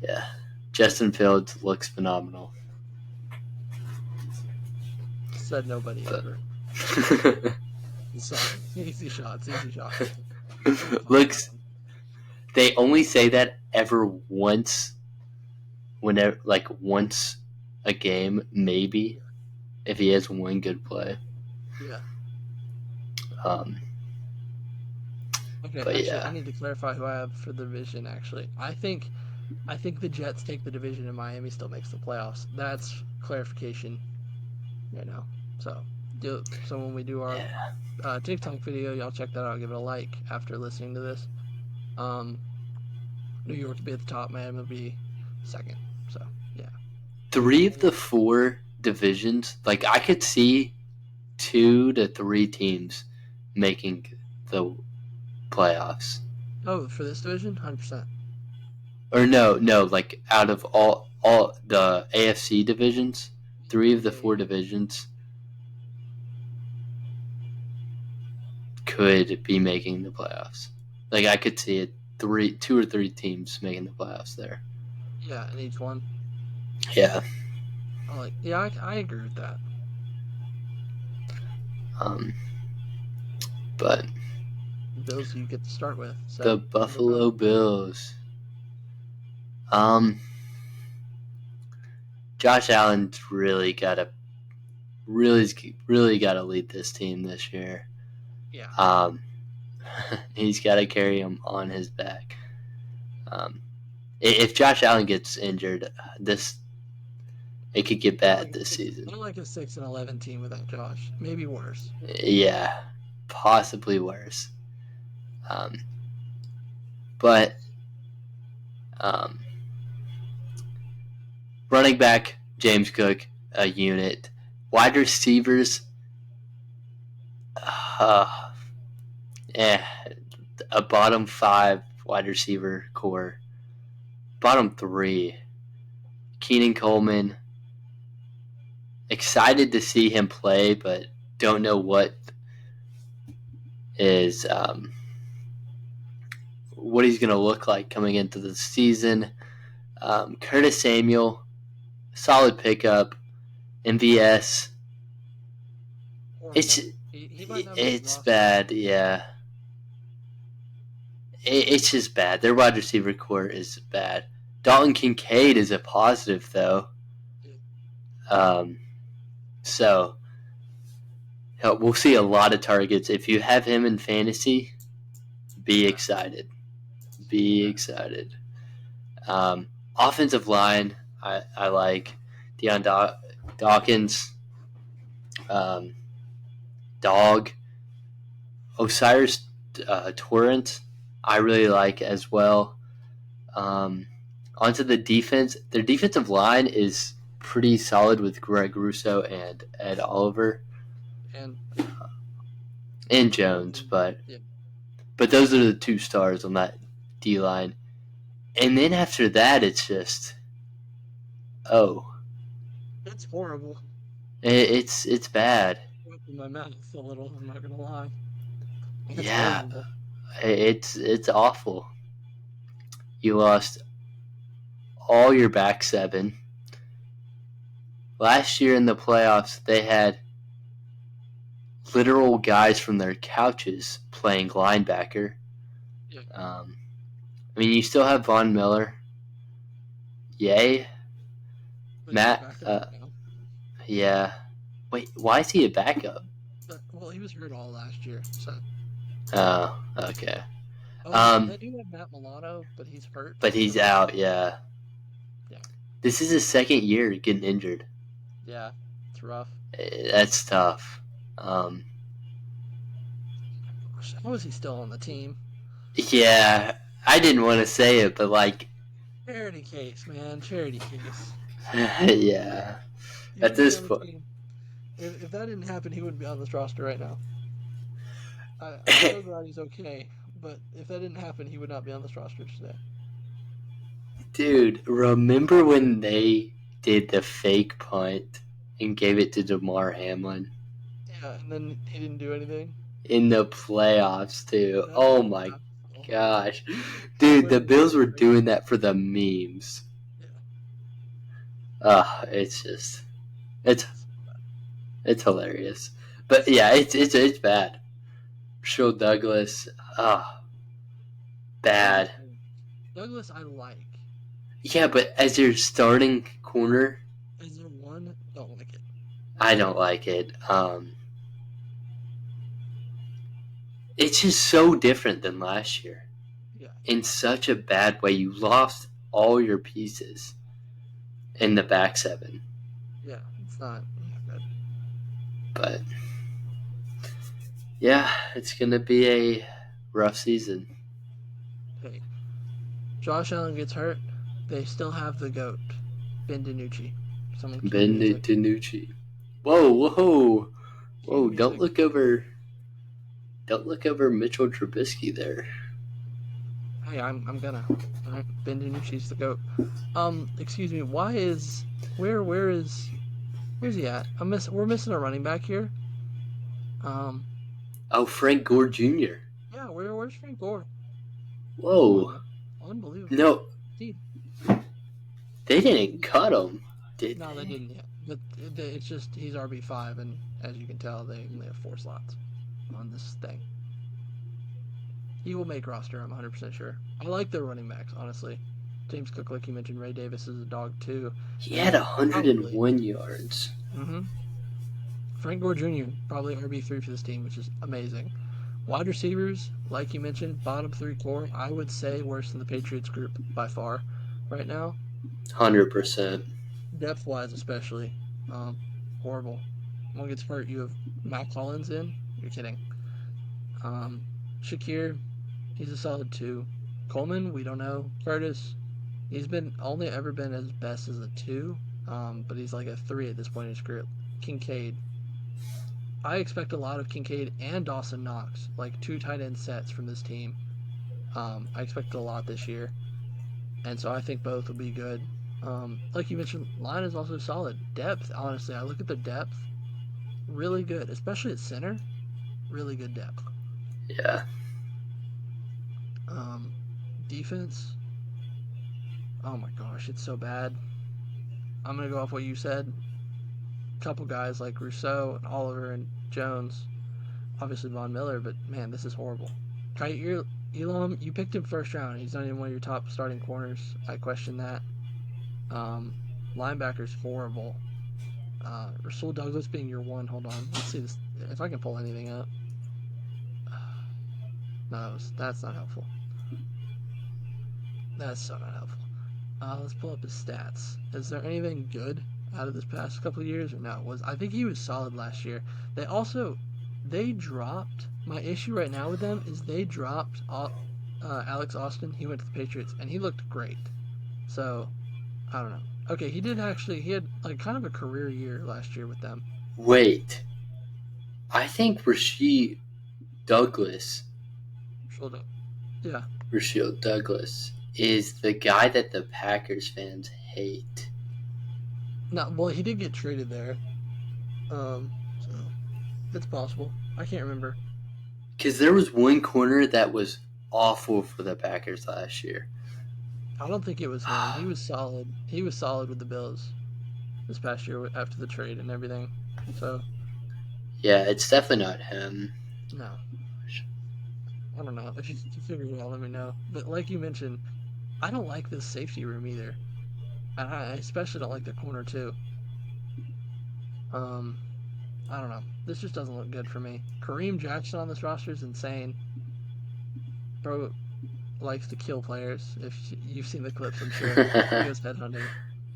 Yeah, Justin Fields looks phenomenal. Said nobody ever. Sorry. Easy shots. Looks. They only say that ever once. Whenever, like once a game, maybe, if he has one good play. Yeah. Okay, But actually, yeah. I need to clarify who I have for the division. Actually, I think the Jets take the division and Miami still makes the playoffs. That's clarification right now. So when we do our TikTok video, y'all check that out. Give it a like after listening to this. New York will be at the top. Miami will be second. So yeah. 3 of the 4 divisions, like I could see 2 to 3 teams making the playoffs. Oh, for this division, 100%. Or no, like out of all the AFC divisions, 3 of the 4 divisions could be making the playoffs. Like I could see it 2 or 3 teams making the playoffs there. Yeah, in each one. Yeah. I agree with that. But Bills you get to start with. So the Buffalo Bills. Josh Allen's really gotta lead this team this year. Yeah. He's gotta carry him on his back. Um, if Josh Allen gets injured, this it could get They're bad like a this six. season. They're like a 6-11 team without Josh. Maybe worse. Yeah, possibly worse. Um, but um, running back James Cook, a unit. Wide receivers, uh, eh, a bottom 5 wide receiver core. Bottom 3, Keenan Coleman. Excited to see him play, but don't know is what he's going to look like coming into the season. Curtis Samuel, solid pickup. MVS, it's Horrible. He might not make the it's roster next bad. Yeah, it's just bad. Their wide receiver core is bad. Dalton Kincaid is a positive though. year. Um, so we'll see a lot of targets. If you have him in fantasy, be Yeah. excited. Super Be bad. excited. Offensive line, I like Deion Dawkins, um, Dog, Osiris Torrent. I really like as well. Um, onto the defense, their defensive line is pretty solid with Greg Russo and Ed Oliver And and Jones, but yeah, those are the 2 stars on that D line. And then after that, it's just oh, it's horrible. it's bad. In my mouth a little. I'm not gonna lie. It's Yeah, horrible. it's awful. You lost all your back 7. Last year in the playoffs, they had literal guys from their couches playing linebacker. Yeah. I mean, you still have Von Miller. Yay. But he's a Matt, backup now. yeah. Wait, why is he a backup? Well, he was hurt all last year. So. Oh, okay. Oh, they do have Matt Milano, but he's hurt. But he's So out, yeah. yeah, This is his second year getting injured. yeah, it's rough. That's tough. Um, How is he still on the team? yeah, I didn't want to say it, but like, Charity case, man. Charity case. yeah. He At wouldn't be this on the point, team. If that didn't happen, he wouldn't be on this roster right now. I'm so glad he's okay, but if that didn't happen, he would not be on this roster today. dude, remember when they did the fake punt and gave it to DeMar Hamlin Yeah, and then he didn't do anything. in the playoffs too? That Oh was my horrible. gosh, dude, the Wouldn't be Bills were great. doing that for the memes. Yeah, It's just it's it's hilarious. But yeah, it's bad. Rachel Douglas, Douglas, bad. Douglas, I like. Yeah, but as your starting corner, Is there one? Don't like it. I don't like it. It's just so different than last year. Yeah, In such a bad way, you lost all your pieces in the back 7. yeah, it's not good. But yeah, it's gonna be a rough season. Hey, Josh Allen gets hurt. They still have the goat, Ben DiNucci. Someone cue Ben music. DiNucci. Whoa! Cue Don't music. look over. Don't look over Mitchell Trubisky there. Hey, I'm gonna. All right, Ben DiNucci's the goat. Excuse me. Where's he at? We're missing a running back here. Um, Oh, Frank Gore Jr. yeah. Where's Frank Gore? Come on, Whoa. man. Unbelievable. No, See, they didn't cut him, did no, they they? didn't yet. But it's just he's RB5, and as you can tell, they only have 4 slots on this thing. He will make roster. I'm 100% sure. I like their running backs, honestly. James Cook, like you mentioned, Ray Davis is a dog too. He had And probably 101 yards. Frank Gore Jr. probably RB3 for this team, which is amazing. Wide receivers, like you mentioned, bottom three core, I would say worse than the Patriots group by far right now. 100%. Depth wise, especially. Um, Horrible. One gets hurt, you have Matt Collins in. You're kidding. Um, Shakir, he's a solid two. Coleman, we don't know. Curtis, he's been only ever been as best as a two, but he's like a three at this point in his career. Kincaid, I expect a lot of Kincaid and Dawson Knox, like two tight end sets from this team. I expect a lot this year, and so I think both will be good. Like you mentioned, line is also solid. Depth, honestly, I look at the depth, really good, especially at center. Really good depth. Yeah. Um, Defense, oh my gosh, it's so bad. I'm gonna go off what you said. A couple guys like Rousseau and Oliver and Jones, obviously Von Miller, but man, this is horrible. Kyle Elam, you picked him first round. He's not even one of your top starting corners. I question that. Um, Linebackers horrible. Rasul Douglas being your one. Hold on, let's see this. If I can pull anything up. No, that's not helpful. That's so not helpful. Let's pull up his stats. Is there anything good out of this past couple of years or no? I think he was solid last year. They dropped. My issue right now with them is they dropped Alex Austin. He went to the Patriots and he looked great. So I don't know. Okay, he did actually. He had like kind of a career year last year with them. Wait. I think Rasheed Douglas, Hold up. Yeah. Rasheed Douglas, is the guy that the Packers fans hate. No, well, he did get traded there. So it's possible. I can't remember. Because there was one corner that was awful for the Packers last year. I don't think it was him. He was solid. He was solid with the Bills this past year after the trade and everything. So Yeah, it's definitely not him. no, I don't know. If you figure it out, let me know. But like you mentioned, I don't like this safety room either, and I especially don't like the corner too. Um, I don't know. This just doesn't look good for me. Kareem Jackson on this roster is insane. Bro likes to kill players. If you've seen the clips, I'm sure he goes headhunting.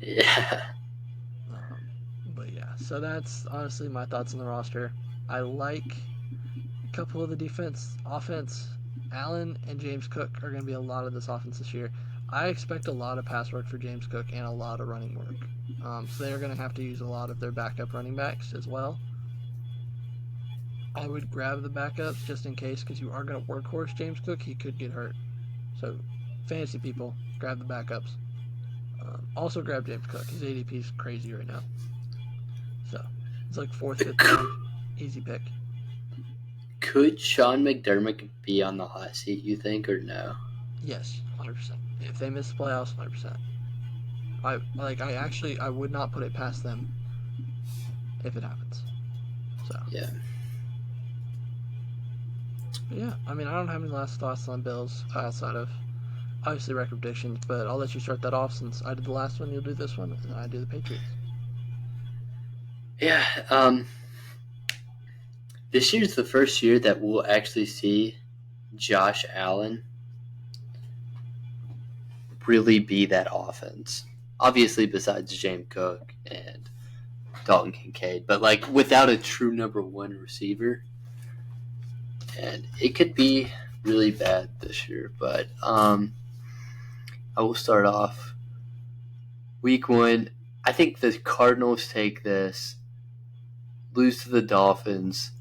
Yeah. But yeah, so that's honestly my thoughts on the roster. I like a couple of the offense. Allen and James Cook are going to be a lot of this offense this year. I expect a lot of pass work for James Cook and a lot of running work. So they're going to have to use a lot of their backup running backs as well. I would grab the backups just in case because you are going to workhorse James Cook. He could get hurt. So, fantasy people, grab the backups. Also, grab James Cook. His ADP is crazy right now. So, it's like fourth, fifth round. Easy pick. Could Sean McDermott be on the hot seat, you think, or no? Yes, 100%. If they miss the playoffs, 100%. I would not put it past them if it happens. So Yeah. yeah, I mean I don't have any last thoughts on Bills outside of obviously record predictions, but I'll let you start that off since I did the last one, you'll do this one, and I do the Patriots. Yeah. This year's the first year that we'll actually see Josh Allen really be that offense. Obviously, besides James Cook and Dalton Kincaid, but like without a true number one receiver, and it could be really bad this year. But I will start off week one. I think the Cardinals take this, lose to the Dolphins.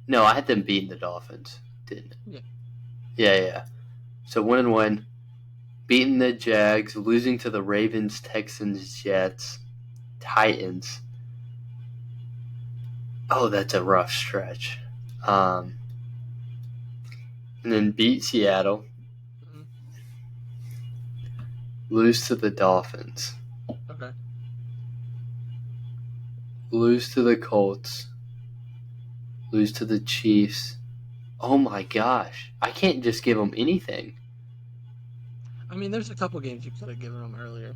No, I had them beating the Dolphins, didn't it? Yeah. Yeah. So 1-1, beating the Jags, losing to the Ravens, Texans, Jets, Titans. Oh, that's a rough stretch. And then beat Seattle, Mm-hmm. lose to the Dolphins, Okay. lose to the Colts, lose to the Chiefs. Oh my gosh. I can't just give them anything. I mean, there's a couple games you could have given them earlier,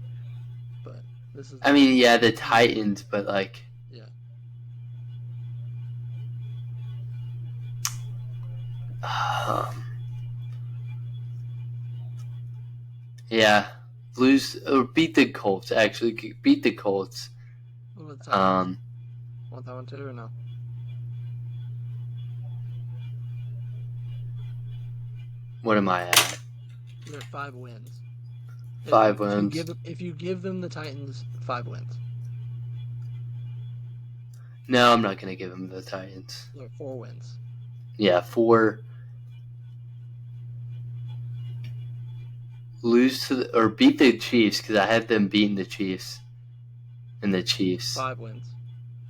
but this is. I mean, yeah, the Titans, but like. Yeah. Um, yeah, lose or beat the Colts. Actually, beat the Colts. What about the Titans? Um, Want that one too or no? what am I at? You're at 5 wins. If you 5 wins. if you give them the Titans 5 wins, No, I'm not gonna give them the Titans. they're at 4 wins. Yeah, 4. Lose to or beat the Chiefs because I had them beating the Chiefs and the Chiefs 5 wins.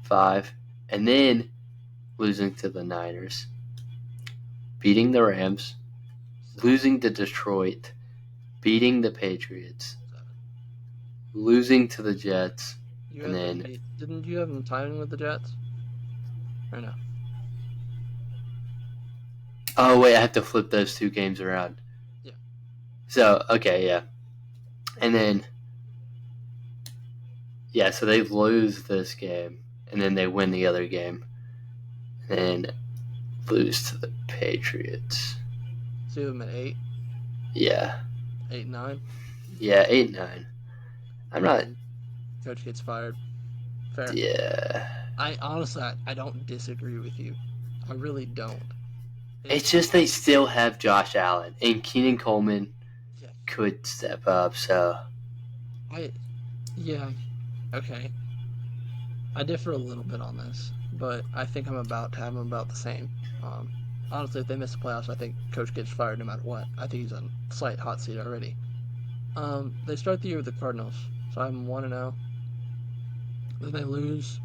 5, and then losing to the Niners, beating the Rams, 7. losing to Detroit, beating the Patriots, 7. losing to the Jets, You and had them then beat. Didn't you have them tying with the Jets? Or no? oh wait, I have to flip those 2 games around. Yeah. So okay, yeah, and then yeah, so they lose this game, and then they win the other game, and then lose to the Patriots. So you have them at 8, Yeah, 8 and 9, yeah, 8-9. I'm and not. then coach gets fired. Fair. Yeah, I honestly, I don't disagree with you. I really don't. it's It's just they still have Josh Allen and Keenan Coleman yeah. could step up. So I yeah. Okay. I differ a little bit on this, but I think I'm about to have them about the same. Um, Honestly, if they miss the playoffs, I think coach gets fired no matter what. I think he's on slight hot seat already. They start the year with the Cardinals, so I'm 1-0. Then they lose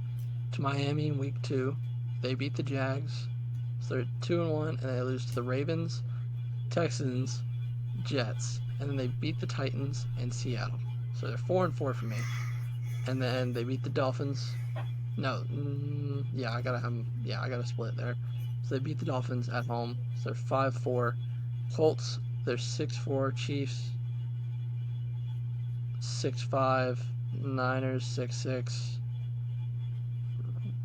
to Miami in week 2. They beat the Jags, so they're 2-1, and they lose to the Ravens, Texans, Jets, and then they beat the Titans and Seattle. So they're 4-4 for me. And then they beat the Dolphins. No, yeah, I gotta have them. Yeah, I gotta split there. So they beat the Dolphins at home. So they're 5-4. Colts, they're 6-4. Chiefs, 6-5. Niners, 6-6.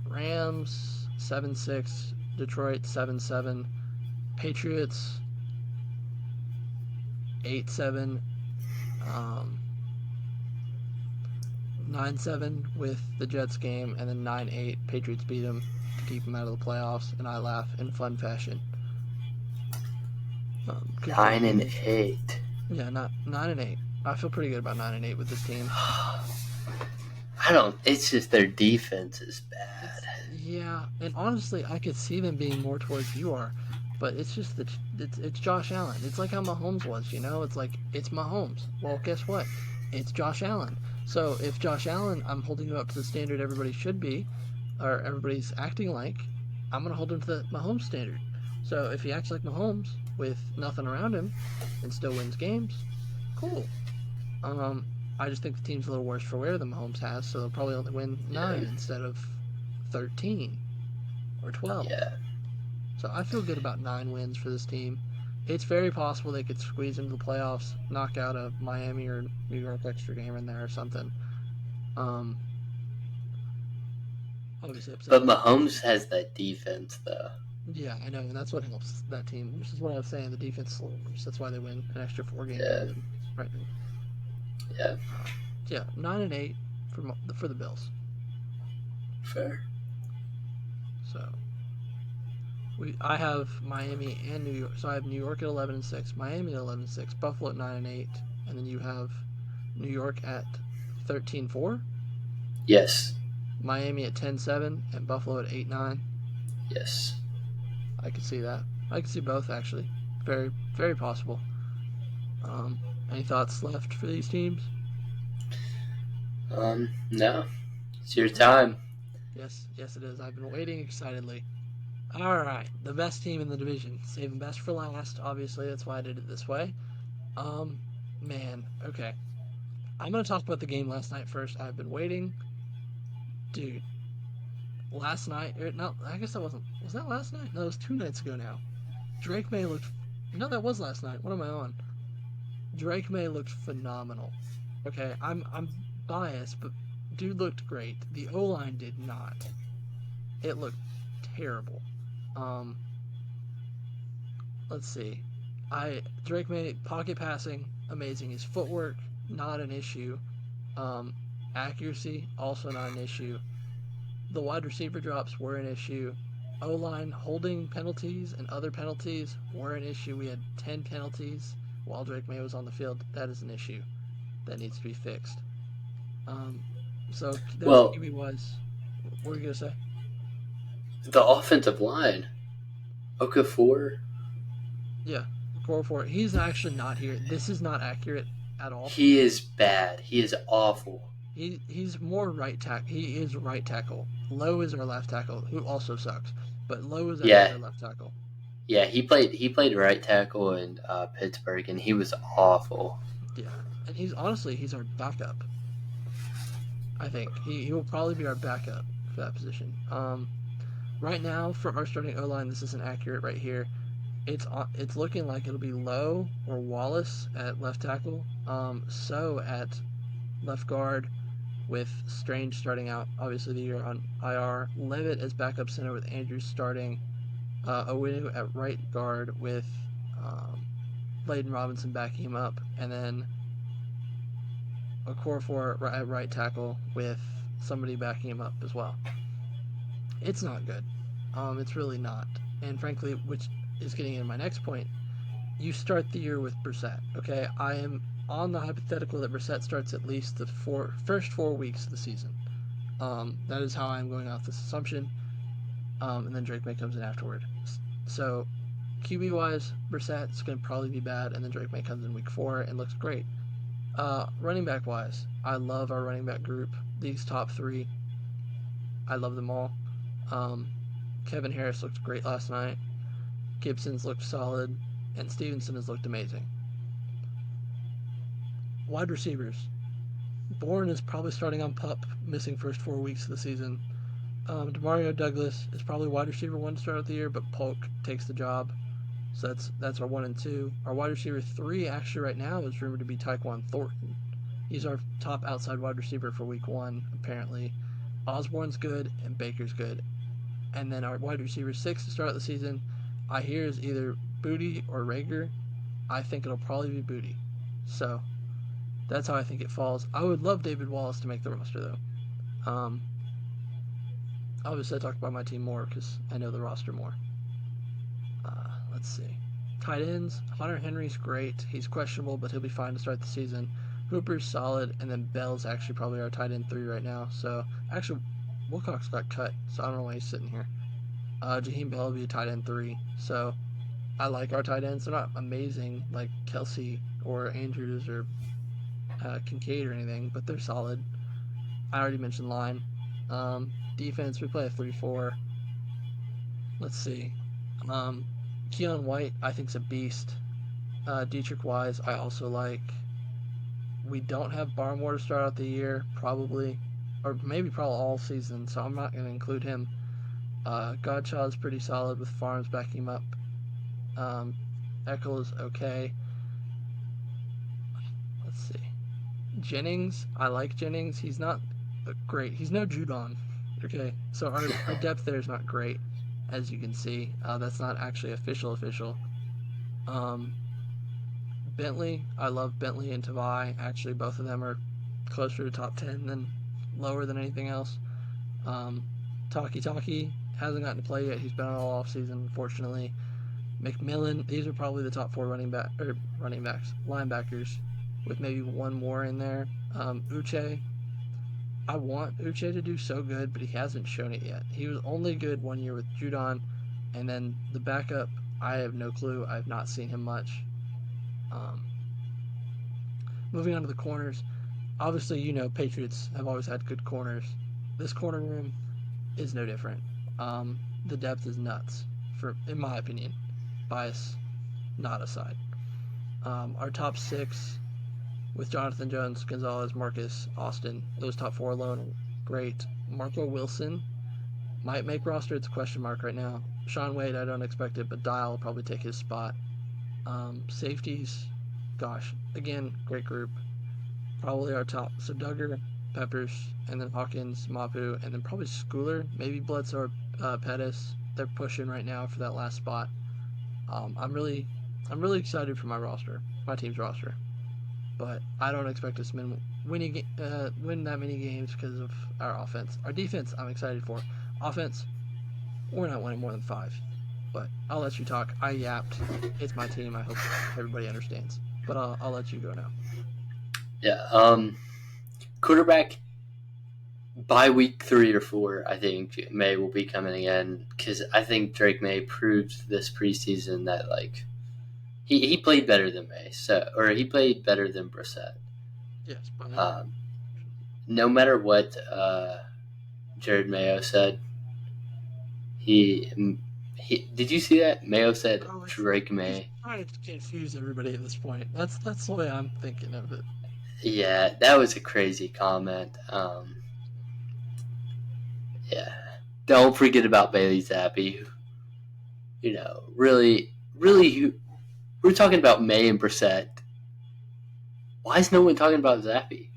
Rams, 7-6. Detroit, 7-7. Patriots, 8-7. Um, 9-7 with the Jets game, and then 9-8. Patriots beat them to keep them out of the playoffs, and I laugh in fun fashion. Good for 9 them. and Good for them. 8. Yeah, not 9-8. I feel pretty good about 9-8 with this team. I don't. It's just their defense is bad. Yeah, and honestly, I could see them being more towards you are, but it's just that it's Josh Allen. It's like how Mahomes was, you know. It's like it's Mahomes. Well, guess what? It's Josh Allen. So if Josh Allen, I'm holding him up to the standard everybody should be, or everybody's acting like, I'm gonna hold him to the Mahomes standard. So if he acts like Mahomes with nothing around him and still wins games, cool. Um, I just think the team's a little worse for wear than Mahomes has, so they'll probably only win Yeah, 9 instead of 13 or 12. yeah. So I feel good about 9 wins for this team. It's very possible they could squeeze into the playoffs, knock out a Miami or New York extra game in there or something. Um, Obviously upset But the Patriots. Mahomes has that defense, though. Yeah, I know, and that's what helps that team. Which is what I was saying. The defense slows. That's why they win an extra 4 games Yeah, more than right. yeah. Yeah, 9-8 for the Bills. Fair. So I have Miami and New York. So I have New York at 11-6, Miami at 11-6, Buffalo at 9-8, and then you have New York at 13-4, Yes, Miami at 10-7, and Buffalo at 8-9. yes. I could see that. I could see both actually. Very very possible. Any thoughts left for these teams? No. It's your All right. time. Yes, yes it is. I've been waiting excitedly. All right, the best team in the division. Saving best for last. Obviously, that's why I did it this way. Um, Man, okay. I'm gonna talk about the game last night first. I've been waiting, dude. Last night, no, I guess that wasn't. Was that last night? No, it was 2 nights ago now. Drake May looked. No, that was last night. What am I on? Drake May looked phenomenal. Okay, I'm biased, but dude looked great. The O line did not. It looked terrible. Um, let's see. Drake May pocket passing amazing. His footwork not an issue. Um, Accuracy also not an issue. The wide receiver drops were an issue. O line holding penalties and other penalties were an issue. We had 10 penalties while Drake May was on the field. That is an issue that needs to be fixed. Um, so that's Well, QB wise. What were you gonna say? the offensive line, Okafor, Yeah, core four. He's actually not here. This is not accurate at all. he is bad. He is awful. He's more right tackle. He is right tackle. Lowe is our left tackle, who also sucks. But Lowe is actually Yeah, our left tackle. yeah. He played right tackle in Pittsburgh, and he was awful. Yeah, and he's our backup. I think he will probably be our backup for that position. Right now for our starting O line, this isn't accurate right here. It's looking like it'll be Lowe or Wallace at left tackle. So at left guard with Strange starting out, obviously the year on IR. Levitt as backup center with Andrews starting. Owinu at right guard with um, Layden Robinson backing him up, and then Okorafor at right tackle with somebody backing him up as well. It's not good. It's really not. And frankly, which is getting into my next point, you start the year with Brissett. Okay, I am on the hypothetical that Brissett starts at least the first 4 weeks of the season. That is how I'm going off this assumption. And then Drake May comes in afterward. So QB wise, Brissett's going to probably be bad, and then Drake May comes in week 4 and looks great. Running back wise, I love our running back group. These top 3, I love them all. Kevin Harris looked great last night. Gibson's looked solid, and Stevenson has looked amazing. Wide receivers. Bourne is probably starting on PUP, missing first 4 weeks of the season. Demario Douglas is probably wide receiver 1 to start of the year, but Polk takes the job. So that's our 1 and 2. Our wide receiver 3 actually right now is rumored to be Tyquan Thornton. He's our top outside wide receiver for week 1, apparently. Osborne's good and Baker's good. And then our wide receiver 6 to start the season, I hear is either Booty or Rager. I think it'll probably be Booty. So that's how I think it falls. I would love David Wallace to make the roster though. Obviously, I talk about my team more because I know the roster more. Let's see. Tight ends. Hunter Henry's great. He's questionable, but he'll be fine to start the season. Hooper's solid, and then Bell's actually probably our tight end 3 right now. So, actually, Wilcox got cut, so I don't know why he's sitting here. Jaheim Bell will be a tight end 3. So, I like our tight ends. They're not amazing like Kelsey or Andrews or Kincaid or anything, but they're solid. I already mentioned line. Defense, we play a 3-4. Let's see. Keon White, I think, is a beast. Dietrich Wise, I also like. We don't have Barmore to start out the year, probably. Or maybe probably all season, so I'm not going to include him. Godchild's pretty solid with Farms backing him up. Eckel is okay. Let's see. Jennings, I like Jennings. He's not great. He's no Judon. Okay, so our depth there is not great, as you can see. That's not actually official. Bentley, I love Bentley and Tavai. Actually, both of them are closer to top 10 than lower than anything else. Taki hasn't gotten to play yet. He's been on all offseason, unfortunately. McMillan, these are probably the top 4 linebackers, with maybe one more in there. Uche, I want Uche to do so good, but he hasn't shown it yet. He was only good 1 year with Judon, and then the backup, I have no clue. I have not seen him much. Moving on to the corners, obviously, Patriots have always had good corners. This corner room is no different. The depth is nuts, in my opinion. Bias not aside. Our top 6 with Jonathan Jones, Gonzalez, Marcus, Austin, those top 4 alone, great. Marco Wilson might make roster. It's a question mark right now. Sean Wade, I don't expect it, but Dial will probably take his spot. Safeties, gosh, again, great group. Probably our top. So Duggar, Peppers, and then Hawkins, Mapu, and then probably Schooler, maybe Bledsoe or Pettis. They're pushing right now for that last spot. I'm really excited for my team's roster. But I don't expect us to win that many games because of our offense. Our defense, I'm excited for. Offense, we're not winning more than 5. But I'll let you talk. I yapped. It's my team. I hope everybody understands. But I'll let you go now. Yeah. Quarterback by week 3 or 4, I think May will be coming in because I think Drake May proved this preseason that like he played better than May, or he played better than Brissett. Yes, but No matter what Jared Mayo said, he did you see that Mayo said Drake he's May? trying to confuse everybody at this point. That's the way I'm thinking of it. Yeah, that was a crazy comment. Yeah, don't forget about Bailey Zappi. You know, really, we're talking about May and Brissett. Why is no one talking about Zappi?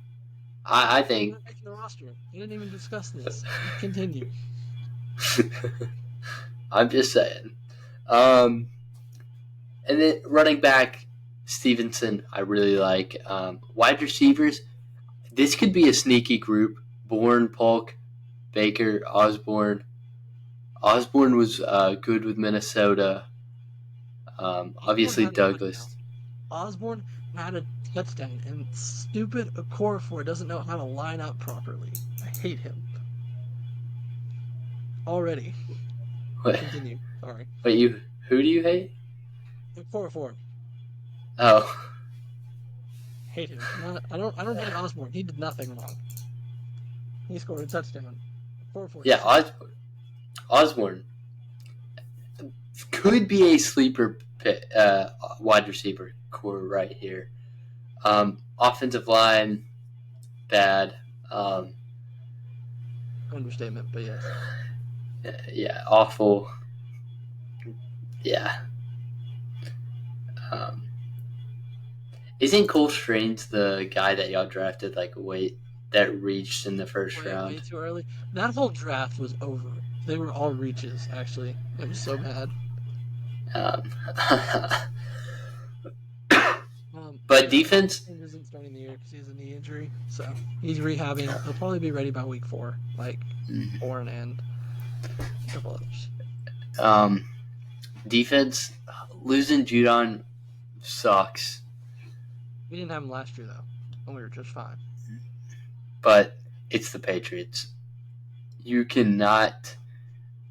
I We're think. not making the roster. We didn't even discuss this. Continue. I'm just saying. And then running back Stevenson, I really like. Wide receivers, this could be a sneaky group. Bourne, Polk, Baker, Osborne. Osborne was good with Minnesota. Osborne Obviously, had a touchdown. Douglas. Osborne had a touchdown, and stupid Okorafor doesn't know how to line up properly. I hate him already. Wait, Continue. Sorry. who do you hate? Okorafor. Oh, Hate him. I don't hate Osborne. He did nothing wrong. He scored a touchdown. Okorafor yeah, sucks. Osborne could be a sleeper wide receiver core right here. Offensive line, bad. Understatement, but yes. Yeah, awful. Yeah. Um, isn't Cole Strange the guy that y'all drafted that reached in the first Way round? too early. That whole draft was over. They were all reaches, actually. It was so bad. Um, but Yeah, Cole defense, Strange isn't starting the year because he has a knee injury, so he's rehabbing. He'll probably be ready by week 4, like Bourne and a couple others. um, defense losing Judon sucks, We didn't have him last year though, and we were just fine. but it's the Patriots. You cannot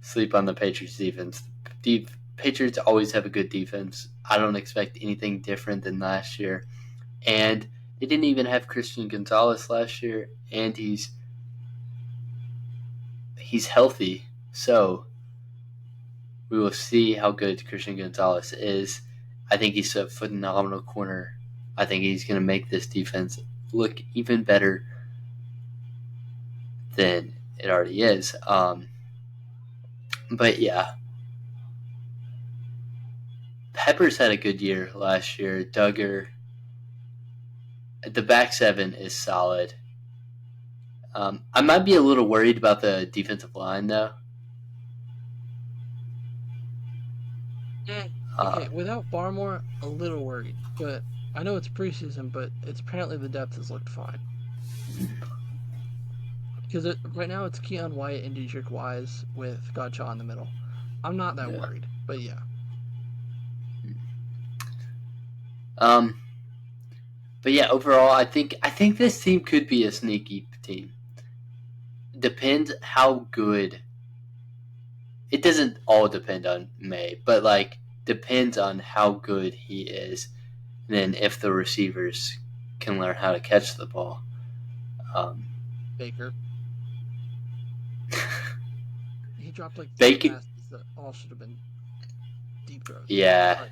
sleep on the Patriots defense. The Patriots always have a good defense. I don't expect anything different than last year. And they didn't even have Christian Gonzalez last year, and he's healthy. So we will see how good Christian Gonzalez is. I think he's a phenomenal corner. I think he's going to make this defense look even better than it already is. But yeah, Peppers had a good year last year. Duggar, the back 7 is solid. I might be a little worried about the defensive line though. Okay, without Barmore, a little worried, but I know it's preseason, but it's apparently the depth has looked fine. Because right now it's Keon White and Dietrich Wise with Godshaw in the middle. I'm not that Yeah. worried, but yeah. But yeah, overall, I think this team could be a sneaky team. Depends how good. It doesn't all depend on May, but depends on how good he is. And then if the receivers can learn how to catch the ball. Baker. He dropped like 3 Baker, passes that all should have been deep throws. yeah, Sorry.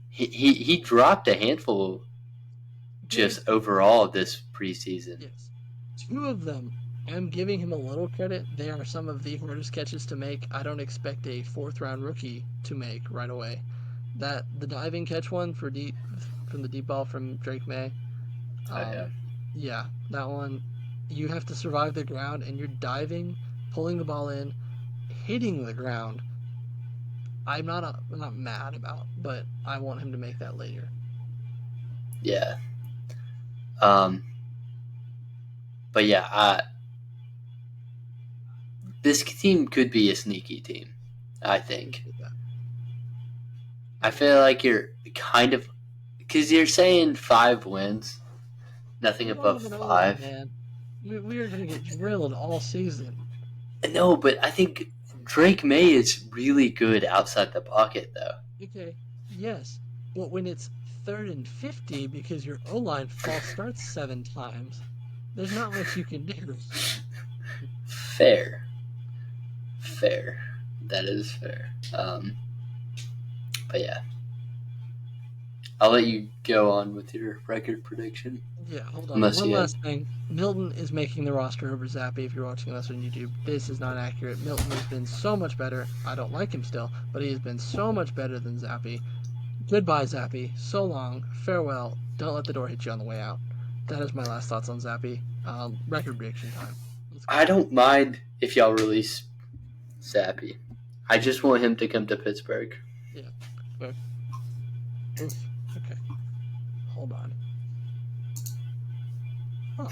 he dropped a handful just overall this preseason. Yes. 2 of them, I'm giving him a little credit. They are some of the hardest catches to make. I don't expect a 4th-round rookie to make right away. The diving catch one from the deep ball from Drake May. Yeah. Yeah, that one. You have to survive the ground, and you're diving, pulling the ball in, hitting the ground. I'm not mad about, but I want him to make that later. Yeah. Um, but yeah, this team could be a sneaky team. I I think. appreciate that. I Yeah, feel like you're kind of because you're saying 5 wins, nothing we don't above have an O line, 5. man. We are gonna get drilled all season. No, but I think Drake May is really good outside the pocket, though. Okay, yes, but when it's 3rd and 50 because your O line false starts 7 times, there's not much you can do. Fair, fair. That is fair. But yeah, I'll let you go on with your record prediction, Yeah, hold on. unless One you have. last thing. Milton is making the roster over Zappy if you're watching this on YouTube. This is not accurate. Milton has been so much better. I don't like him still, but he has been so much better than Zappy. Goodbye, Zappy. So long. Farewell. Don't let the door hit you on the way out. That is my last thoughts on Zappy. Record prediction time. Let's I go. don't mind if y'all release Zappy. I just want him to come to Pittsburgh. Yeah. Okay. Oof. Okay. Hold on. Huh.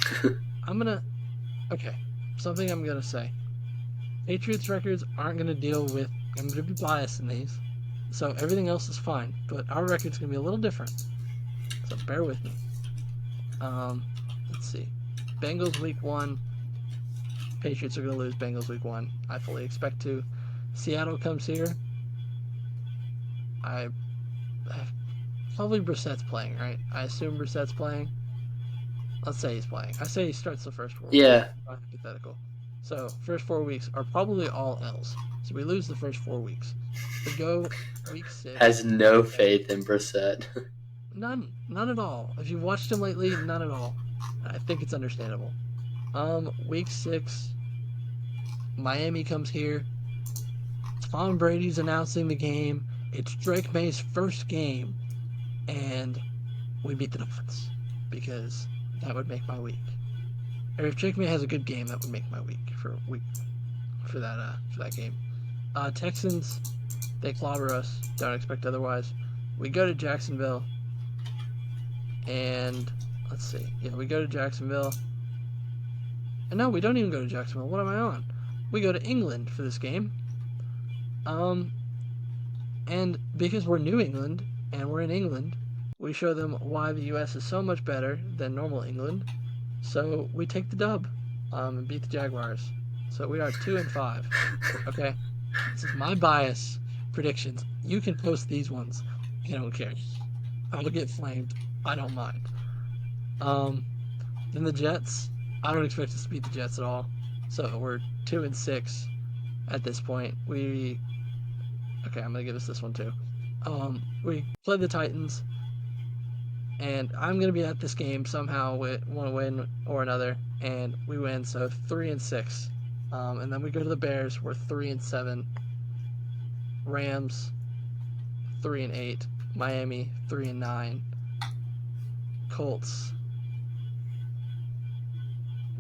I'm gonna. Okay. Something I'm gonna say. Patriots records aren't gonna deal with. I'm gonna be biased in these, so everything else is fine. But our record's gonna be a little different. So bear with me. Um. Let's see. Bengals week 1. Patriots are gonna lose Bengals week 1. I fully expect to. Seattle comes here. I, I probably Brissett's playing, right? I assume Brissett's playing. Let's say he's playing. I say he starts the first 4 weeks. Yeah, Hypothetical. So first 4 weeks are probably all L's. So we lose the first 4 weeks. We go week 6. has no Okay. faith in Brissett. None at all. If you've watched him lately, none at all. I think it's understandable. Week 6, Miami comes here. Tom Brady's announcing the game. It's Drake May's first game, and we beat the Dolphins because that would make my week. Or if Drake May has a good game, that would make my week for that game. Texans, they clobber us. Don't expect otherwise. We go to Jacksonville, and let's see. Yeah, we go to Jacksonville. And no, we don't even go to Jacksonville. What am I on? We go to England for this game. Um, and because we're New England and we're in England, we show them why the U.S. is so much better than normal England. So we take the dub, and beat the Jaguars. So we are 2-5. Okay, this is my bias predictions. You can post these ones. I don't care. I will get flamed. I don't mind. Um, then the Jets. I don't expect us to beat the Jets at all. So we're 2-6 at this point. Okay. I'm gonna give us this one too. We play the Titans, and I'm gonna be at this game somehow with one win or another, and we win. So 3-6. And then we go to the Bears. We're 3-7. Rams 3-8. Miami 3-9. Colts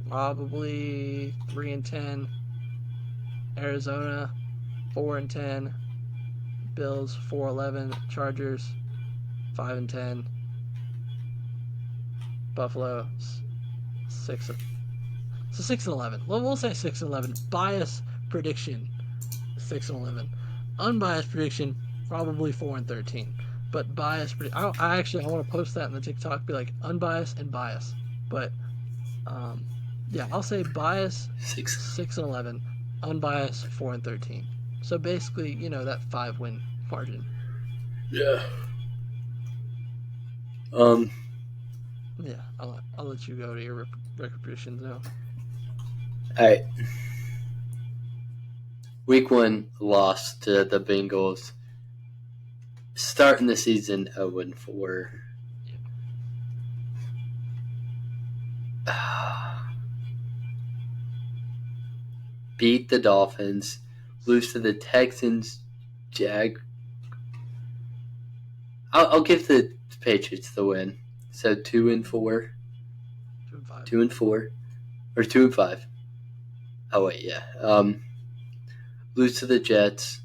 probably 3-10. Arizona 4-10. Bills 4-11. Chargers 5-10. Buffalo 6. So 6-11. Well, we'll say 6-11. Bias prediction 6-11. Unbiased prediction probably 4-13. But bias, I want to post that in the TikTok. Be like unbiased and bias. But yeah, I'll say bias 6. 6-11, unbiased 4-13. So basically, that 5-win margin. Yeah. Um. Yeah, I'll let you go to your record predictions now. All right. Week 1 loss to the Bengals. Starting the season 0-4. Beat the Dolphins. Lose to the Texans. I'll give the Patriots the win. So 2-4. 2-5. 2-4. Or 2-5. Oh wait, yeah. Lose to the Jets.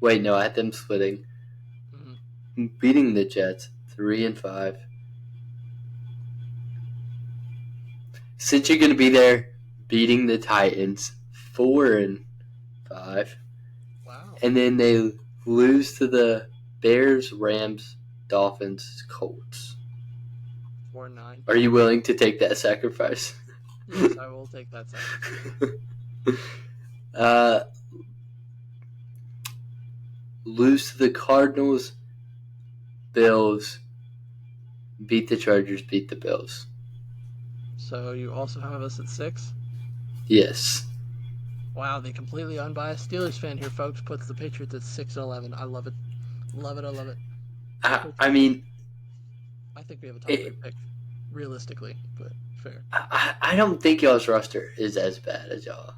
Wait, no, I had them splitting. Mm-hmm. Beating the Jets 3-5. Since you're gonna be there, beating the Titans 4-5, Wow. and then they lose to the Bears, Rams, Dolphins, Colts. 4-9. Are you willing to take that sacrifice? Yes, I will take that sacrifice. uh, lose to the Cardinals, Bills, beat the Chargers, beat the Bills. So you also have us at 6? Yes. Wow, the completely unbiased Steelers fan here, folks, puts the Patriots at 6-11. I love it. Love it, I love it. I mean, I think we have a top 3 it, pick, realistically, but fair. I don't think y'all's roster is as bad as y'all.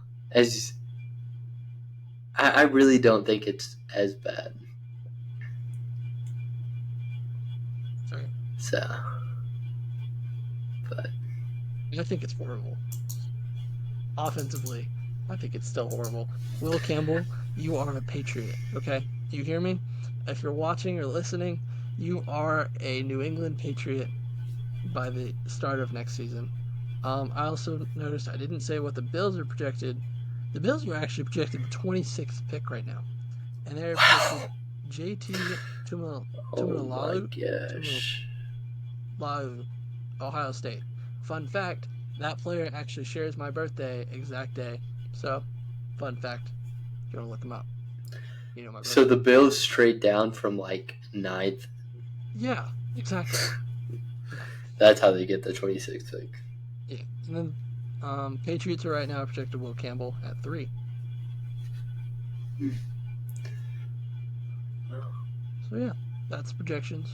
I really don't think it's as bad. Fair. So, but I think it's horrible. Offensively, I think it's still horrible. Will Campbell, you are a Patriot, okay? You hear me? If you're watching or listening, you are a New England Patriot by the start of next season. I also noticed I didn't say what the Bills are projected. The Bills are actually projected the 26th pick right now, and they're projected wow. JT Oh my Tuimoloau, gosh. Ohio State. Fun fact: that player actually shares my birthday exact day. So, fun fact: if you want to look him up, you know my So birthday. the Bills straight down from like ninth. Yeah, exactly. Yeah, That's how they get the 26th pick. yeah. And then Patriots are right now projected Will Campbell at 3. So yeah, that's projections.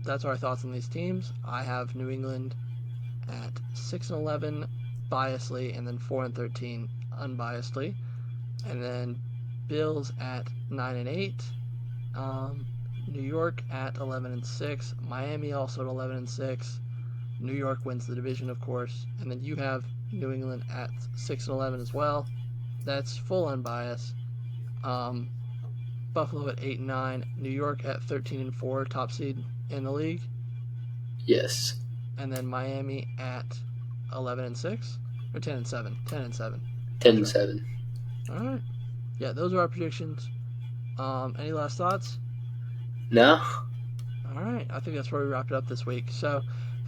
That's our thoughts on these teams. I have New England at 6-11 biasly, and then 4-13 unbiasedly, and then Bills at 9-8. New York at 11-6. Miami also at 11-6. New York wins the division, of course, and then you have New England at 6-11 as well. That's full unbiased. Um, Buffalo at 8-9. New York at 13-4, top seed in the league, Yes. and then Miami at 11-6 or 10-7. 10-7. 10 That's and right. 7. All right. Yeah, those are our predictions. Any last thoughts? No? All right. I think that's where we wrapped it up this week. So,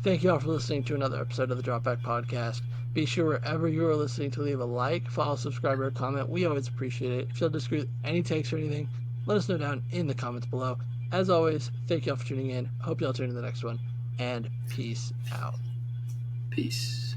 thank you all for listening to another episode of the Dropback Podcast. Be sure wherever you are listening to leave a like, follow, subscribe, or comment. We always appreciate it. If you'll disagree with any takes or anything, let us know down in the comments below. As always, thank you all for tuning in. Hope you all tune in the next one, and peace out. Peace.